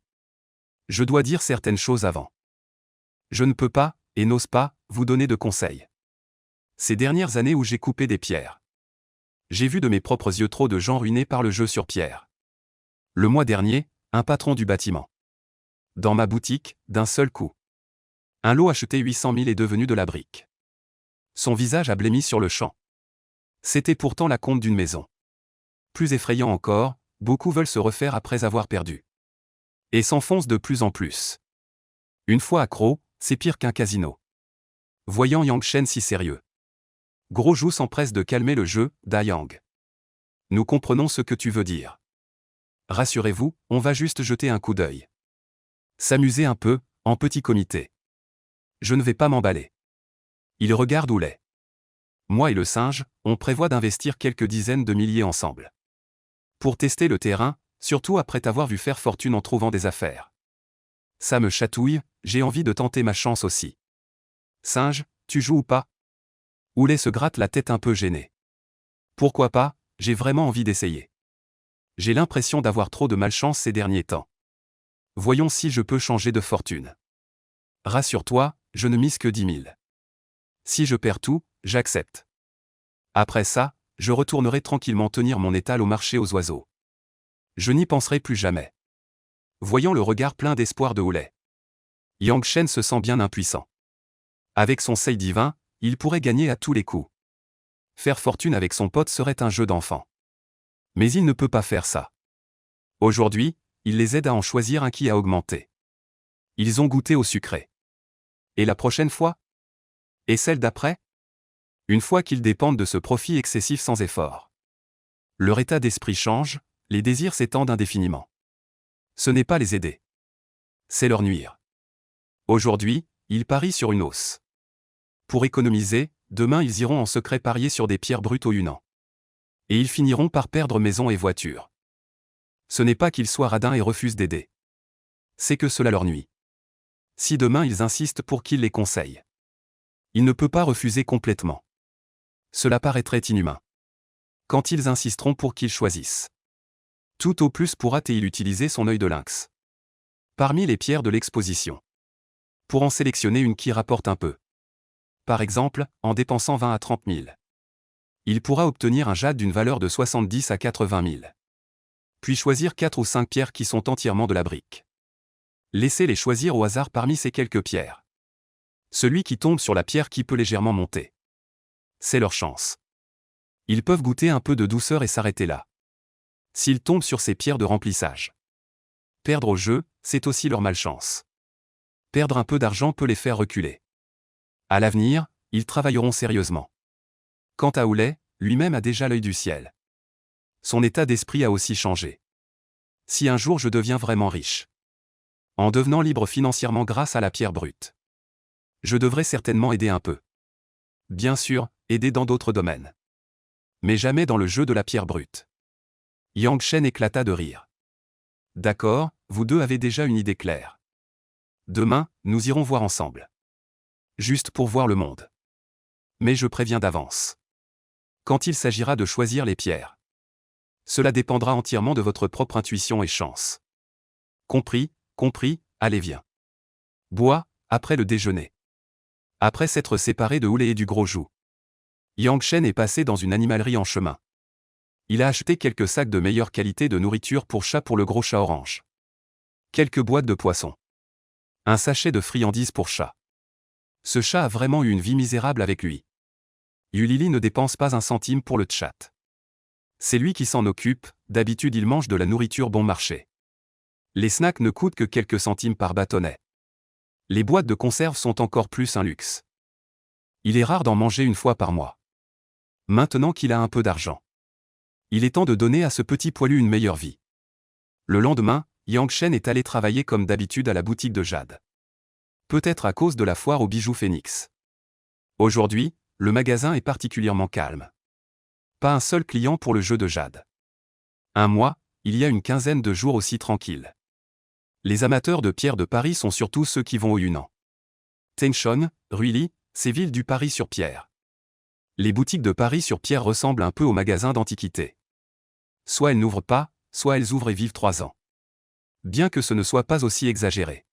Je dois dire certaines choses avant. Je ne peux pas, et n'ose pas, vous donner de conseils. Ces dernières années où j'ai coupé des pierres. J'ai vu de mes propres yeux trop de gens ruinés par le jeu sur pierre. Le mois dernier, un patron du bâtiment. Dans ma boutique, d'un seul coup. Un lot acheté 800 000 est devenu de la brique. Son visage a blêmi sur le champ. C'était pourtant la compte d'une maison. Plus effrayant encore, beaucoup veulent se refaire après avoir perdu. Et s'enfoncent de plus en plus. Une fois accro, c'est pire qu'un casino. Voyant Yang Shen si sérieux. Gros Jou s'empresse de calmer le jeu, Da Yang. Nous comprenons ce que tu veux dire. Rassurez-vous, on va juste jeter un coup d'œil. S'amuser un peu, en petit comité. Je ne vais pas m'emballer. Il regarde Oulé. Moi et le singe, on prévoit d'investir quelques dizaines de milliers ensemble. Pour tester le terrain, surtout après t'avoir vu faire fortune en trouvant des affaires. Ça me chatouille, j'ai envie de tenter ma chance aussi. Singe, tu joues ou pas? Houlet se gratte la tête un peu gêné. Pourquoi pas, j'ai vraiment envie d'essayer. J'ai l'impression d'avoir trop de malchance ces derniers temps. Voyons si je peux changer de fortune. Rassure-toi, je ne mise que 10 000. Si je perds tout, j'accepte. Après ça, je retournerai tranquillement tenir mon étal au marché aux oiseaux. Je n'y penserai plus jamais. Voyant le regard plein d'espoir de Houlet, Yang Shen se sent bien impuissant. Avec son sei divin, il pourrait gagner à tous les coups. Faire fortune avec son pote serait un jeu d'enfant. Mais il ne peut pas faire ça. Aujourd'hui, il les aide à en choisir un qui a augmenté. Ils ont goûté au sucré. Et la prochaine fois? Et celle d'après? Une fois qu'ils dépendent de ce profit excessif sans effort. Leur état d'esprit change, les désirs s'étendent indéfiniment. Ce n'est pas les aider. C'est leur nuire. Aujourd'hui, ils parient sur une hausse. Pour économiser, demain ils iront en secret parier sur des pierres brutes au Yunnan. Et ils finiront par perdre maison et voiture. Ce n'est pas qu'ils soient radins et refusent d'aider. C'est que cela leur nuit. Si demain ils insistent pour qu'il les conseille, il ne peut pas refuser complètement. Cela paraîtrait inhumain. Quand ils insisteront pour qu'ils choisissent, tout au plus pourra-t-il utiliser son œil de lynx. Parmi les pierres de l'exposition, pour en sélectionner une qui rapporte un peu. Par exemple, en dépensant 20 à 30 000. Il pourra obtenir un jade d'une valeur de 70 à 80 000. Puis choisir 4 ou 5 pierres qui sont entièrement de la brique. Laissez-les choisir au hasard parmi ces quelques pierres. Celui qui tombe sur la pierre qui peut légèrement monter. C'est leur chance. Ils peuvent goûter un peu de douceur et s'arrêter là. S'ils tombent sur ces pierres de remplissage. Perdre au jeu, c'est aussi leur malchance. Perdre un peu d'argent peut les faire reculer. À l'avenir, ils travailleront sérieusement. Quant à Houlet, lui-même a déjà l'œil du ciel. Son état d'esprit a aussi changé. Si un jour je deviens vraiment riche, en devenant libre financièrement grâce à la pierre brute, je devrais certainement aider un peu. Bien sûr, aider dans d'autres domaines. Mais jamais dans le jeu de la pierre brute. Yang Shen éclata de rire. D'accord, vous deux avez déjà une idée claire. Demain, nous irons voir ensemble. Juste pour voir le monde. Mais je préviens d'avance. Quand il s'agira de choisir les pierres, cela dépendra entièrement de votre propre intuition et chance. Compris, allez viens. Bois, après le déjeuner. Après s'être séparé de Houlet et du gros Jou, Yang Shen est passé dans une animalerie en chemin. Il a acheté quelques sacs de meilleure qualité de nourriture pour chat pour le gros chat orange. Quelques boîtes de poissons. Un sachet de friandises pour chat. Ce chat a vraiment eu une vie misérable avec lui. Yulili ne dépense pas un centime pour le chat. C'est lui qui s'en occupe, d'habitude il mange de la nourriture bon marché. Les snacks ne coûtent que quelques centimes par bâtonnet. Les boîtes de conserve sont encore plus un luxe. Il est rare d'en manger une fois par mois. Maintenant qu'il a un peu d'argent, il est temps de donner à ce petit poilu une meilleure vie. Le lendemain, Yang Shen est allé travailler comme d'habitude à la boutique de Jade. Peut-être à cause de la foire aux bijoux Phénix. Aujourd'hui, le magasin est particulièrement calme. Pas un seul client pour le jeu de Jade. Un mois, il y a une quinzaine de jours aussi tranquilles. Les amateurs de pierres de Paris sont surtout ceux qui vont au Yunnan. Tenshon, Ruili, ces villes du Paris-sur-Pierre. Les boutiques de Paris-sur-Pierre ressemblent un peu aux magasins d'antiquités. Soit elles n'ouvrent pas, soit elles ouvrent et vivent 3 ans. Bien que ce ne soit pas aussi exagéré.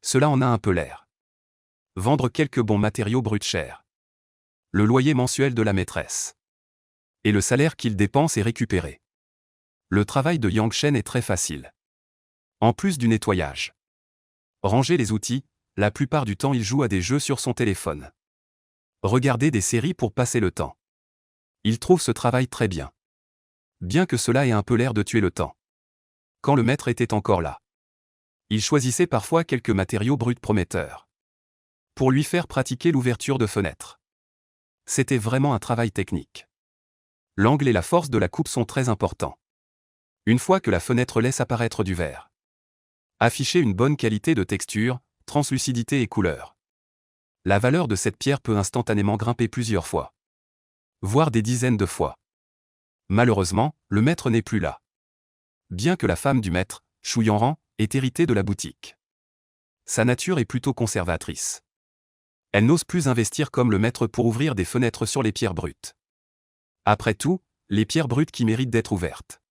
Cela en a un peu l'air. Vendre quelques bons matériaux bruts chers. Le loyer mensuel de la maîtresse. Et le salaire qu'il dépense est récupéré. Le travail de Yang Shen est très facile. En plus du nettoyage. Ranger les outils, la plupart du temps il joue à des jeux sur son téléphone. Regarder des séries pour passer le temps. Il trouve ce travail très bien. Bien que cela ait un peu l'air de tuer le temps. Quand le maître était encore là, il choisissait parfois quelques matériaux bruts prometteurs. Pour lui faire pratiquer l'ouverture de fenêtres. C'était vraiment un travail technique. L'angle et la force de la coupe sont très importants. Une fois que la fenêtre laisse apparaître du verre. Afficher une bonne qualité de texture, translucidité et couleur. La valeur de cette pierre peut instantanément grimper plusieurs fois. voire des dizaines de fois. Malheureusement, le maître n'est plus là. Bien que la femme du maître, Shu Yanran, ait hérité de la boutique. Sa nature est plutôt conservatrice. Elle n'ose plus investir comme le maître pour ouvrir des fenêtres sur les pierres brutes. Après tout, les pierres brutes qui méritent d'être ouvertes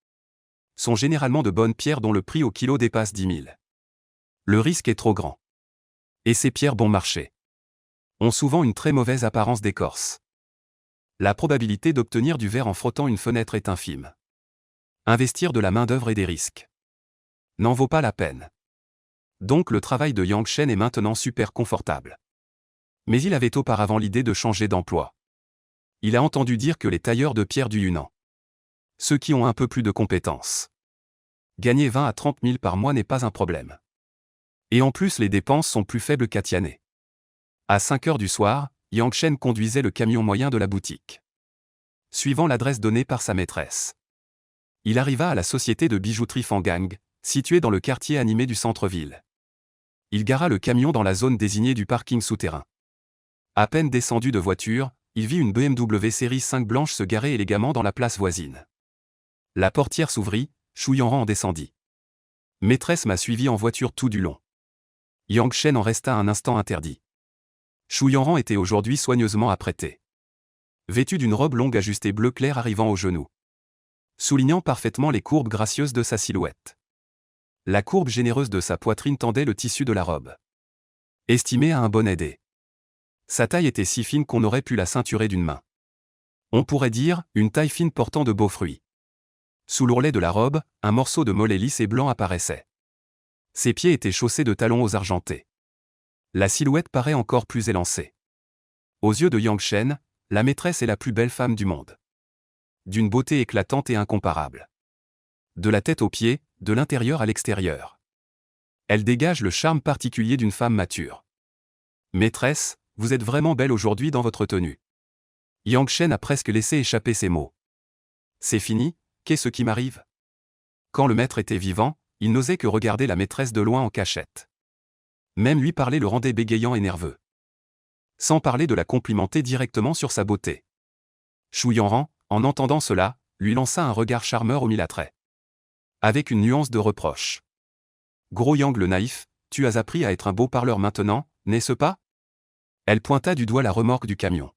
sont généralement de bonnes pierres dont le prix au kilo dépasse 10 000. Le risque est trop grand. Et ces pierres bon marché ont souvent une très mauvaise apparence d'écorce. La probabilité d'obtenir du verre en frottant une fenêtre est infime. Investir de la main-d'œuvre et des risques n'en vaut pas la peine. Donc le travail de Yang Shen est maintenant super confortable. Mais il avait auparavant l'idée de changer d'emploi. Il a entendu dire que les tailleurs de pierre du Yunnan, ceux qui ont un peu plus de compétences, gagner 20 à 30 000 par mois n'est pas un problème. Et en plus les dépenses sont plus faibles qu'à Tiané. À 5 heures du soir, Yang Shen conduisait le camion moyen de la boutique, suivant l'adresse donnée par sa maîtresse. Il arriva à la société de bijouterie Fangang, située dans le quartier animé du centre-ville. Il gara le camion dans la zone désignée du parking souterrain. À peine descendu de voiture, il vit une BMW série 5 blanche se garer élégamment dans la place voisine. La portière s'ouvrit, Shu Yanran en descendit. Maîtresse m'a suivi en voiture tout du long. Yang Shen en resta un instant interdit. Shu Yanran était aujourd'hui soigneusement apprêté. Vêtu d'une robe longue ajustée bleu clair arrivant aux genoux, soulignant parfaitement les courbes gracieuses de sa silhouette. La courbe généreuse de sa poitrine tendait le tissu de la robe, estimée à un bonnet D. Sa taille était si fine qu'on aurait pu la ceinturer d'une main. On pourrait dire, une taille fine portant de beaux fruits. Sous l'ourlet de la robe, un morceau de mollet lisse et blanc apparaissait. Ses pieds étaient chaussés de talons aux argentés. La silhouette paraît encore plus élancée. Aux yeux de Yang Shen, la maîtresse est la plus belle femme du monde. D'une beauté éclatante et incomparable. De la tête aux pieds, de l'intérieur à l'extérieur. Elle dégage le charme particulier d'une femme mature. Maîtresse, vous êtes vraiment belle aujourd'hui dans votre tenue. Yang Shen a presque laissé échapper ces mots. C'est fini, qu'est-ce qui m'arrive? Quand le maître était vivant, il n'osait que regarder la maîtresse de loin en cachette. Même lui parler le rendait bégayant et nerveux. Sans parler de la complimenter directement sur sa beauté. Shu Yanran, en entendant cela, lui lança un regard charmeur au mille-à-traits. Avec une nuance de reproche. Gros Yang le naïf, tu as appris à être un beau parleur maintenant, n'est-ce pas? Elle pointa du doigt la remorque du camion.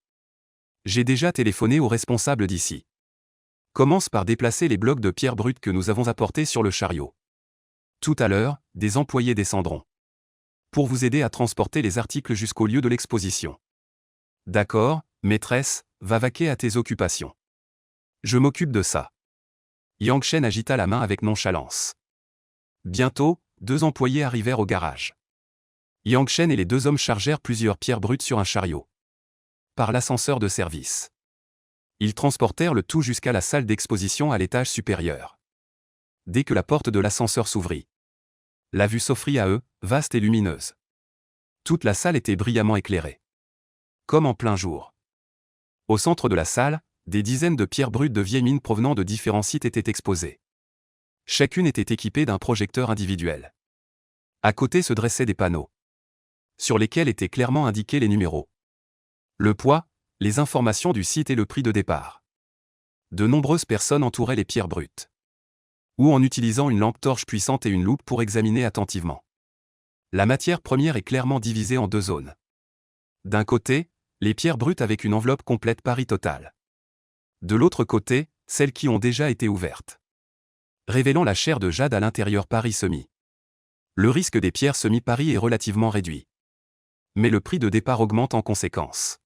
J'ai déjà téléphoné au responsable d'ici. Commence par déplacer les blocs de pierre brute que nous avons apportés sur le chariot. Tout à l'heure, des employés descendront pour vous aider à transporter les articles jusqu'au lieu de l'exposition. D'accord, maîtresse, va vaquer à tes occupations. Je m'occupe de ça. Yang Shen agita la main avec nonchalance. Bientôt, 2 employés arrivèrent au garage. Yang Shen et les 2 hommes chargèrent plusieurs pierres brutes sur un chariot. Par l'ascenseur de service. Ils transportèrent le tout jusqu'à la salle d'exposition à l'étage supérieur. Dès que la porte de l'ascenseur s'ouvrit, la vue s'offrit à eux, vaste et lumineuse. Toute la salle était brillamment éclairée. Comme en plein jour. Au centre de la salle, des dizaines de pierres brutes de vieilles mines provenant de différents sites étaient exposées. Chacune était équipée d'un projecteur individuel. À côté se dressaient des panneaux, sur lesquels étaient clairement indiqués les numéros, le poids, les informations du site et le prix de départ. De nombreuses personnes entouraient les pierres brutes, ou en utilisant une lampe torche puissante et une loupe pour examiner attentivement. La matière première est clairement divisée en 2 zones. D'un côté, les pierres brutes avec une enveloppe complète pari total. De l'autre côté, celles qui ont déjà été ouvertes, révélant la chair de jade à l'intérieur pari semi. Le risque des pierres semi-pari est relativement réduit. Mais le prix de départ augmente en conséquence.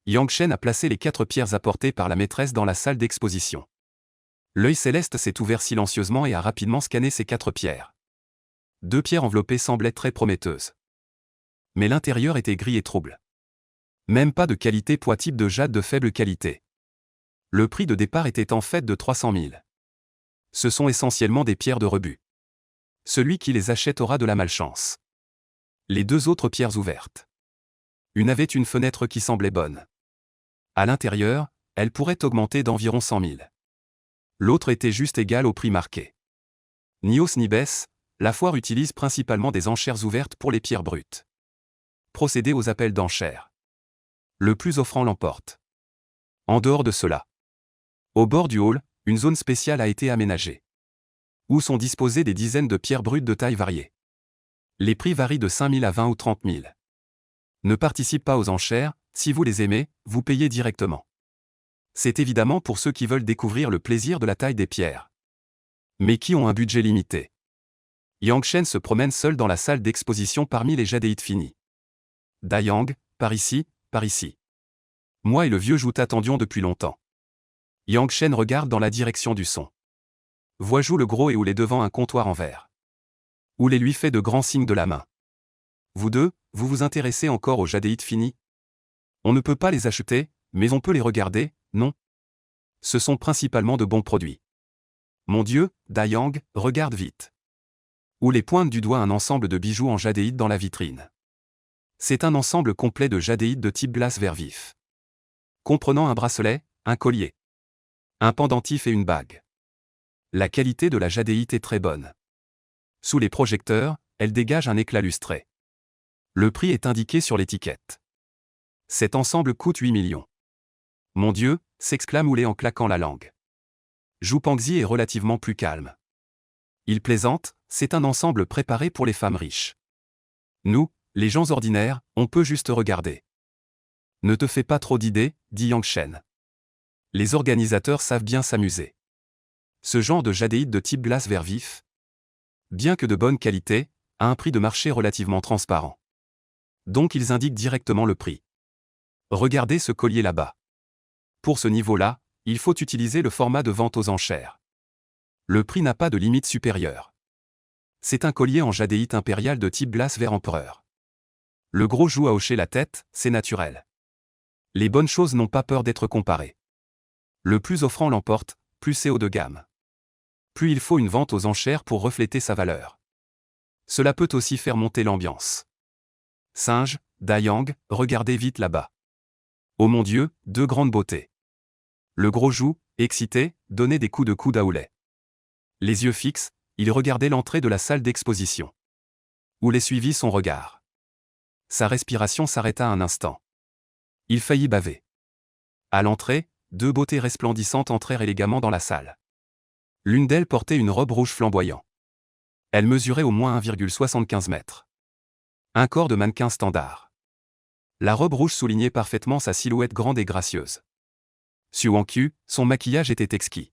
Yang Shen a placé les 4 pierres apportées par la maîtresse dans la salle d'exposition. L'œil céleste s'est ouvert silencieusement et a rapidement scanné ces 4 pierres. 2 pierres enveloppées semblaient très prometteuses. Mais l'intérieur était gris et trouble. Même pas de qualité poids type de jade de faible qualité. Le prix de départ était en fait de 300 000. Ce sont essentiellement des pierres de rebut. Celui qui les achète aura de la malchance. Les 2 autres pierres ouvertes. Une avait une fenêtre qui semblait bonne. À l'intérieur, elle pourrait augmenter d'environ 100 000. L'autre était juste égale au prix marqué. Ni hausse ni baisse, la foire utilise principalement des enchères ouvertes pour les pierres brutes. Procédez aux appels d'enchères. Le plus offrant l'emporte. En dehors de cela, au bord du hall, une zone spéciale a été aménagée, où sont disposées des dizaines de pierres brutes de taille variée. Les prix varient de 5 000 à 20 ou 30 000. Ne participe pas aux enchères, si vous les aimez, vous payez directement. C'est évidemment pour ceux qui veulent découvrir le plaisir de la taille des pierres, mais qui ont un budget limité. Yangshen se promène seul dans la salle d'exposition parmi les jadéites finis. Dayang, par ici, par ici. Moi et le vieux Zhu t'attendions depuis longtemps. Yangshen regarde dans la direction du son. Voit Zhu le gros et Oulé devant un comptoir en verre. Oulé lui fait de grands signes de la main. Vous deux, vous vous intéressez encore aux jadéites finis? On ne peut pas les acheter, mais on peut les regarder, non? Ce sont principalement de bons produits. Mon Dieu, Dayang, regarde vite. Oulé pointe du doigt un ensemble de bijoux en jadéite dans la vitrine. C'est un ensemble complet de jadéite de type glace vert vif, comprenant un bracelet, un collier, un pendentif et une bague. La qualité de la jadéite est très bonne. Sous les projecteurs, elle dégage un éclat lustré. Le prix est indiqué sur l'étiquette. Cet ensemble coûte 8 millions. Mon Dieu, s'exclame Oulé en claquant la langue. Zhu Pangzi est relativement plus calme. Il plaisante, c'est un ensemble préparé pour les femmes riches. Nous, les gens ordinaires, on peut juste regarder. Ne te fais pas trop d'idées, dit Yangshen. Les organisateurs savent bien s'amuser. Ce genre de jadéite de type glace vert vif, bien que de bonne qualité, a un prix de marché relativement transparent. Donc ils indiquent directement le prix. Regardez ce collier là-bas. Pour ce niveau-là, il faut utiliser le format de vente aux enchères. Le prix n'a pas de limite supérieure. C'est un collier en jadéite impériale de type glace vert empereur. Le gros Zhu a hoché la tête, c'est naturel. Les bonnes choses n'ont pas peur d'être comparées. Le plus offrant l'emporte, plus c'est haut de gamme. Plus il faut une vente aux enchères pour refléter sa valeur. Cela peut aussi faire monter l'ambiance. Singe, Dayang, regardez vite là-bas. Oh mon Dieu, deux grandes beautés. Le gros Zhu, excité, donnait des coups de coude à Oulé. Les yeux fixes, il regardait l'entrée de la salle d'exposition. Oulé suivit son regard. Sa respiration s'arrêta un instant. Il faillit baver. À l'entrée, deux beautés resplendissantes entrèrent élégamment dans la salle. L'une d'elles portait une robe rouge flamboyant. Elle mesurait au moins 1,75 mètres. Un corps de mannequin standard. La robe rouge soulignait parfaitement sa silhouette grande et gracieuse. Xuanqiu, son maquillage était exquis.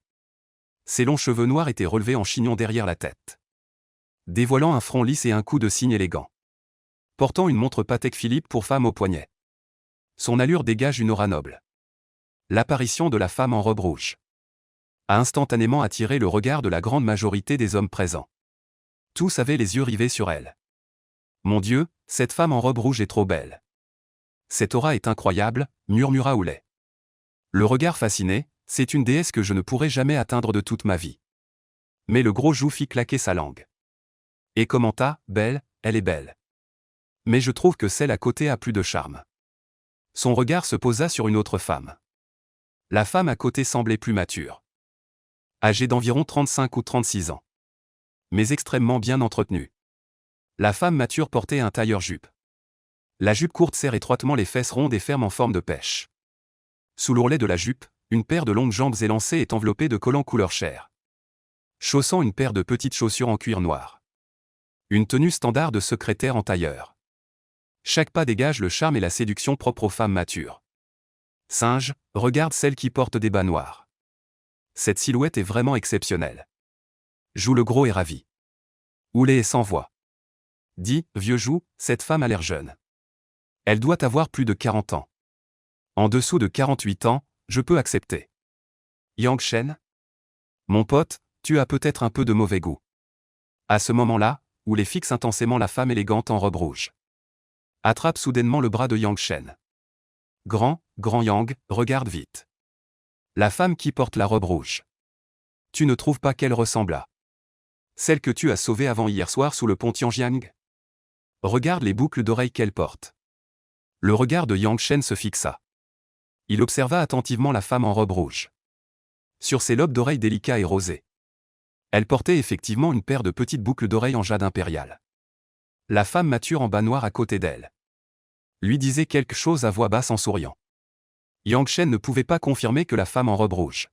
Ses longs cheveux noirs étaient relevés en chignon derrière la tête, dévoilant un front lisse et un cou de cygne élégant. Portant une montre Patek Philippe pour femme au poignet. Son allure dégage une aura noble. L'apparition de la femme en robe rouge a instantanément attiré le regard de la grande majorité des hommes présents. Tous avaient les yeux rivés sur elle. Mon Dieu, cette femme en robe rouge est trop belle. Cette aura est incroyable, murmura Oulé. Le regard fasciné, c'est une déesse que je ne pourrai jamais atteindre de toute ma vie. Mais le gros Zhu fit claquer sa langue. Et commenta, belle, elle est belle. Mais je trouve que celle à côté a plus de charme. Son regard se posa sur une autre femme. La femme à côté semblait plus mature. Âgée d'environ 35 ou 36 ans. Mais extrêmement bien entretenue. La femme mature portait un tailleur-jupe. La jupe courte serre étroitement les fesses rondes et fermes en forme de pêche. Sous l'ourlet de la jupe, une paire de longues jambes élancées est enveloppée de collants couleur chair. Chaussant une paire de petites chaussures en cuir noir. Une tenue standard de secrétaire en tailleur. Chaque pas dégage le charme et la séduction propres aux femmes matures. Singe, regarde celle qui porte des bas noirs. Cette silhouette est vraiment exceptionnelle. Zhu le gros est ravi. Oulé est sans voix. Dit, vieux Zhu, cette femme a l'air jeune. Elle doit avoir plus de 40 ans. En dessous de 48 ans, je peux accepter. Yangshen? Mon pote, tu as peut-être un peu de mauvais goût. À ce moment-là, Oulé fixe intensément la femme élégante en robe rouge. Attrape soudainement le bras de Yangshen. Grand Yang, regarde vite. La femme qui porte la robe rouge. Tu ne trouves pas qu'elle ressemble à celle que tu as sauvée avant hier soir sous le pont Tianjiang? Regarde les boucles d'oreilles qu'elle porte. Le regard de Yangshen se fixa. Il observa attentivement la femme en robe rouge. Sur ses lobes d'oreilles délicats et rosés. Elle portait effectivement une paire de petites boucles d'oreilles en jade impérial. La femme mature en bas noir à côté d'elle lui disait quelque chose à voix basse en souriant. Yang Shen ne pouvait pas confirmer que la femme en robe rouge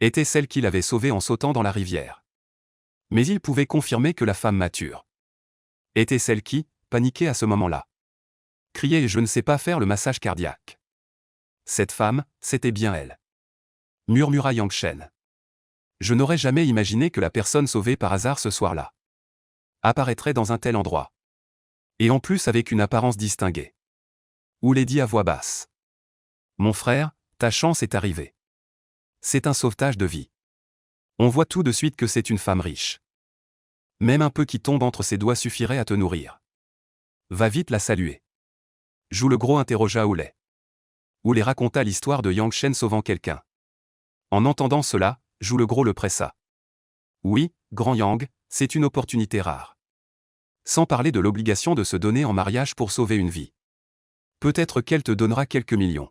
était celle qu'il avait sauvée en sautant dans la rivière. Mais il pouvait confirmer que la femme mature était celle qui, paniquée à ce moment-là, criait « Je ne sais pas faire le massage cardiaque ». Cette femme, c'était bien elle. Murmura Yang Shen. Je n'aurais jamais imaginé que la personne sauvée par hasard ce soir-là apparaîtrait dans un tel endroit. Et en plus avec une apparence distinguée. Oulé dit à voix basse. Mon frère, ta chance est arrivée. C'est un sauvetage de vie. On voit tout de suite que c'est une femme riche. Même un peu qui tombe entre ses doigts suffirait à te nourrir. Va vite la saluer. Joue le gros interrogea Oulé. Oulé raconta l'histoire de Yang Shen sauvant quelqu'un. En entendant cela, Joue le gros le pressa. Oui, grand Yang, c'est une opportunité rare. Sans parler de l'obligation de se donner en mariage pour sauver une vie. Peut-être qu'elle te donnera quelques millions.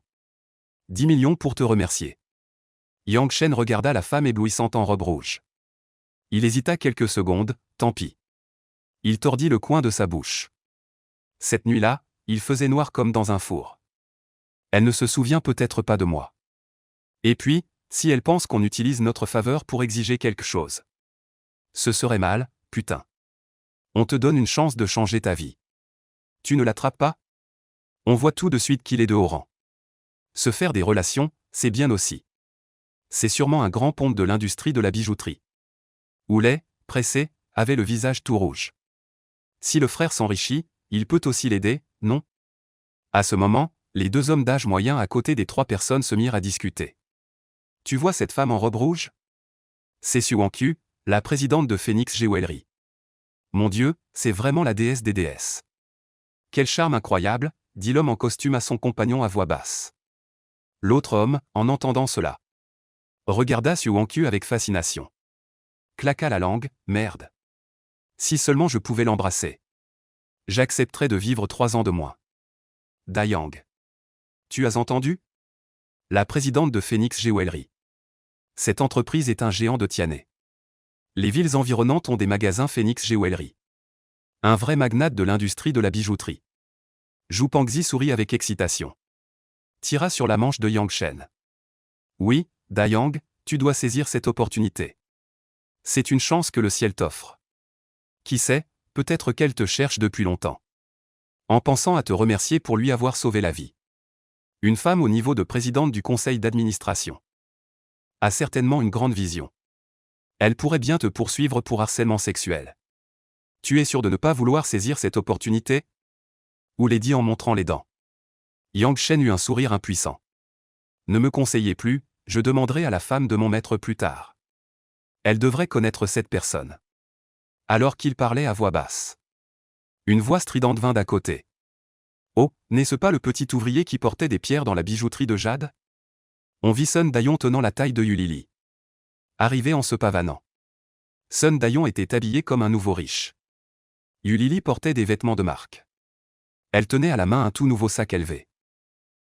10 millions pour te remercier. Yang Shen regarda la femme éblouissante en robe rouge. Il hésita quelques secondes, tant pis. Il tordit le coin de sa bouche. Cette nuit-là, il faisait noir comme dans un four. Elle ne se souvient peut-être pas de moi. Et puis, si elle pense qu'on utilise notre faveur pour exiger quelque chose. Ce serait mal, putain. On te donne une chance de changer ta vie. Tu ne l'attrapes pas? On voit tout de suite qu'il est de haut rang. Se faire des relations, c'est bien aussi. C'est sûrement un grand ponte de l'industrie de la bijouterie. Oulé, pressé, avait le visage tout rouge. Si le frère s'enrichit, il peut aussi l'aider, non? À ce moment, les deux hommes d'âge moyen à côté des trois personnes se mirent à discuter. Tu vois cette femme en robe rouge? C'est Su Wangqiu, la présidente de Phoenix Jewelry. Mon Dieu, c'est vraiment la déesse des déesses. Quel charme incroyable, dit l'homme en costume à son compagnon à voix basse. L'autre homme, en entendant cela, regarda Su Wangqiu avec fascination. Claqua la langue, merde. Si seulement je pouvais l'embrasser. J'accepterais de vivre 3 ans de moins. Da Yang. Tu as entendu? La présidente de Phoenix Jewelry. Cette entreprise est un géant de Tianhe. Les villes environnantes ont des magasins Phoenix Jewelry. Un vrai magnate de l'industrie de la bijouterie. Zhu Pangxi sourit avec excitation. Tira sur la manche de Yang Shen. Oui, Da Yang, tu dois saisir cette opportunité. C'est une chance que le ciel t'offre. Qui sait, peut-être qu'elle te cherche depuis longtemps. En pensant à te remercier pour lui avoir sauvé la vie. Une femme au niveau de présidente du conseil d'administration a certainement une grande vision. Elle pourrait bien te poursuivre pour harcèlement sexuel. Tu es sûr de ne pas vouloir saisir cette opportunité? Oulé dit en montrant les dents. Yang Shen eut un sourire impuissant. Ne me conseillez plus, je demanderai à la femme de mon maître plus tard. Elle devrait connaître cette personne. Alors qu'il parlait à voix basse. Une voix stridente vint d'à côté. Oh, n'est-ce pas le petit ouvrier qui portait des pierres dans la bijouterie de Jade? On vit Sun Dayon tenant la taille de Yulili. Arrivé en se pavanant. Sun Dayon était habillé comme un nouveau riche. Yulili portait des vêtements de marque. Elle tenait à la main un tout nouveau sac élevé.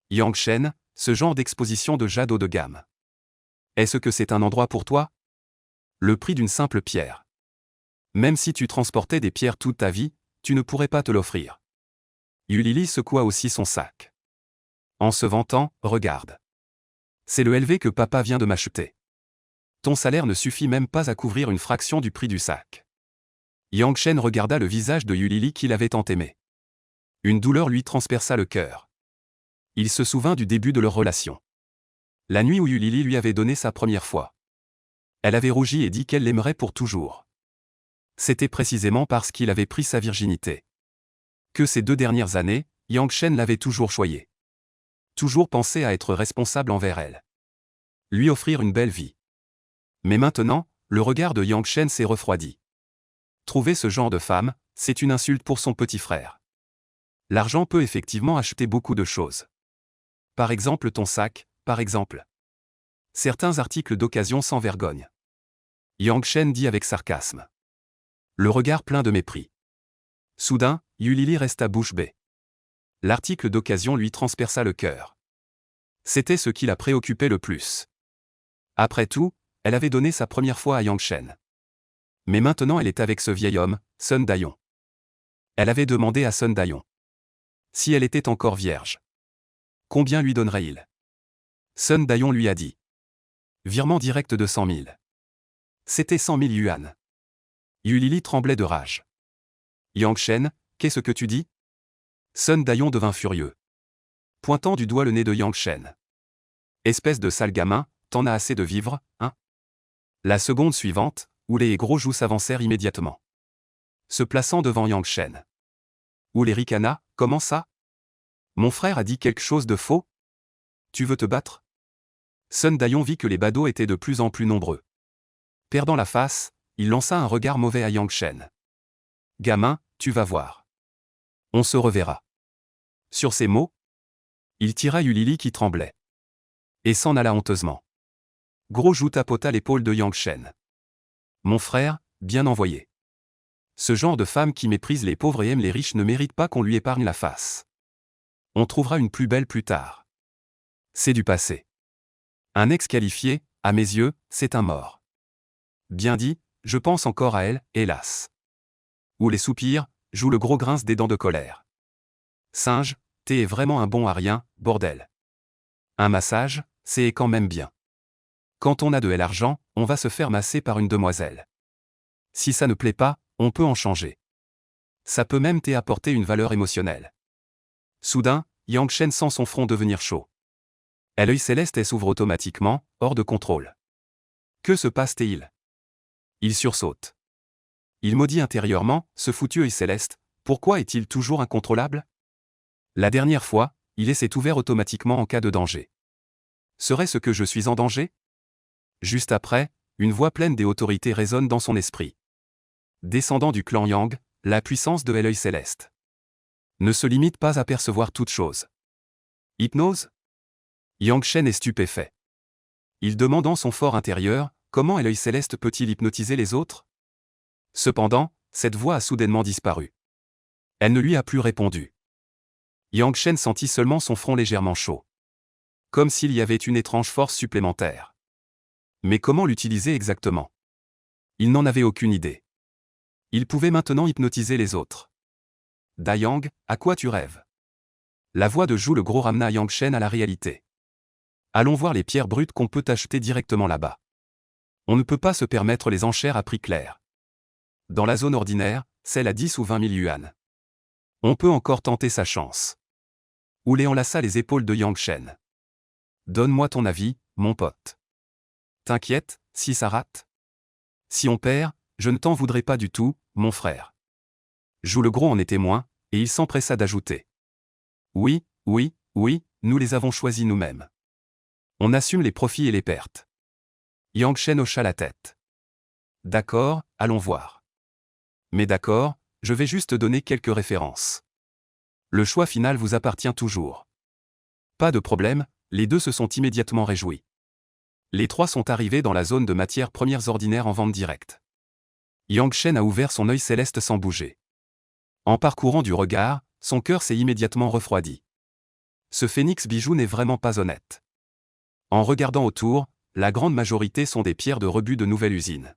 Yang Shen, ce genre d'exposition de Jade haut de gamme. Est-ce que c'est un endroit pour toi? Le prix d'une simple pierre. Même si tu transportais des pierres toute ta vie, tu ne pourrais pas te l'offrir. Yulili secoua aussi son sac. En se vantant, regarde. C'est le LV que papa vient de m'acheter. Ton salaire ne suffit même pas à couvrir une fraction du prix du sac. Yang Shen regarda le visage de Yulili qu'il avait tant aimé. Une douleur lui transperça le cœur. Il se souvint du début de leur relation. La nuit où Yulili lui avait donné sa première fois. Elle avait rougi et dit qu'elle l'aimerait pour toujours. C'était précisément parce qu'il avait pris sa virginité. Que ces 2 dernières années, Yang Shen l'avait toujours choyée. Toujours pensé à être responsable envers elle. Lui offrir une belle vie. Mais maintenant, le regard de Yang Shen s'est refroidi. Trouver ce genre de femme, c'est une insulte pour son petit frère. L'argent peut effectivement acheter beaucoup de choses. Par exemple ton sac, par exemple. Certains articles d'occasion sans vergogne. Yang Shen dit avec sarcasme. Le regard plein de mépris. Soudain, Yulili resta bouche bée. L'article d'occasion lui transperça le cœur. C'était ce qui la préoccupait le plus. Après tout, elle avait donné sa première fois à Yang Shen. Mais maintenant elle est avec ce vieil homme, Sun Dayon. Elle avait demandé à Sun Dayon. Si elle était encore vierge. Combien lui donnerait-il? Sun Dayon lui a dit. Virement direct de 100 000. C'était 100 000 yuan. Yu Lili tremblait de rage. Yang Shen, qu'est-ce que tu dis? Sun Dayon devint furieux, pointant du doigt le nez de Yang Shen. Espèce de sale gamin, t'en as assez de vivre, hein? La seconde suivante, Oulé et Gros Joues s'avancèrent immédiatement, se plaçant devant Yang Shen. Oulé ricana, comment ça? Mon frère a dit quelque chose de faux? Tu veux te battre? Sun Dayon vit que les badauds étaient de plus en plus nombreux. Perdant la face, il lança un regard mauvais à Yang Shen. Gamin, tu vas voir. On se reverra. Sur ces mots, il tira Yu Lili qui tremblait. Et s'en alla honteusement. Gros Joues tapota l'épaule de Yang Shen. Mon frère, bien envoyé. Ce genre de femme qui méprise les pauvres et aime les riches ne mérite pas qu'on lui épargne la face. On trouvera une plus belle plus tard. C'est du passé. Un ex qualifié, à mes yeux, c'est un mort. Bien dit, je pense encore à elle, hélas. Ou les soupirs, joue le gros grince des dents de colère. Singe, t'es vraiment un bon à rien, bordel. Un massage, c'est quand même bien. Quand on a de l'argent, on va se faire masser par une demoiselle. Si ça ne plaît pas, on peut en changer. Ça peut même t'apporter une valeur émotionnelle. Soudain, Yang Shen sent son front devenir chaud. Et l'œil céleste s'ouvre automatiquement, hors de contrôle. Que se passe-t-il? Il sursaute. Il maudit intérieurement, ce foutu œil céleste, pourquoi est-il toujours incontrôlable? La dernière fois, il s'est ouvert automatiquement en cas de danger. Serait-ce que je suis en danger? Juste après, une voix pleine d'autorité résonne dans son esprit. Descendant du clan Yang, la puissance de l'œil céleste ne se limite pas à percevoir toute chose. Hypnose? Yang Shen est stupéfait. Il demande en son fort intérieur, comment l'œil céleste peut-il hypnotiser les autres? Cependant, cette voix a soudainement disparu. Elle ne lui a plus répondu. Yang Shen sentit seulement son front légèrement chaud. Comme s'il y avait une étrange force supplémentaire. Mais comment l'utiliser exactement? Il n'en avait aucune idée. Il pouvait maintenant hypnotiser les autres. Dayang, à quoi tu rêves? La voix de Jou le Gros ramena Yang Shen à la réalité. Allons voir les pierres brutes qu'on peut acheter directement là-bas. On ne peut pas se permettre les enchères à prix clair. Dans la zone ordinaire, celle à 10 ou 20 000 yuan. On peut encore tenter sa chance. Oulé enlaça les épaules de Yang Shen. Donne-moi ton avis, mon pote. T'inquiète, si ça rate? Si on perd, je ne t'en voudrais pas du tout, mon frère. Jou le Gros en est témoin, et il s'empressa d'ajouter. Oui, oui, oui, nous les avons choisis nous-mêmes. On assume les profits et les pertes. Yang Shen hocha la tête. D'accord, allons voir. Mais d'accord, je vais juste donner quelques références. Le choix final vous appartient toujours. Pas de problème, les deux se sont immédiatement réjouis. Les trois sont arrivés dans la zone de matières premières ordinaires en vente directe. Yang Shen a ouvert son œil céleste sans bouger. En parcourant du regard, son cœur s'est immédiatement refroidi. Ce phénix bijou n'est vraiment pas honnête. En regardant autour, la grande majorité sont des pierres de rebut de nouvelle usine.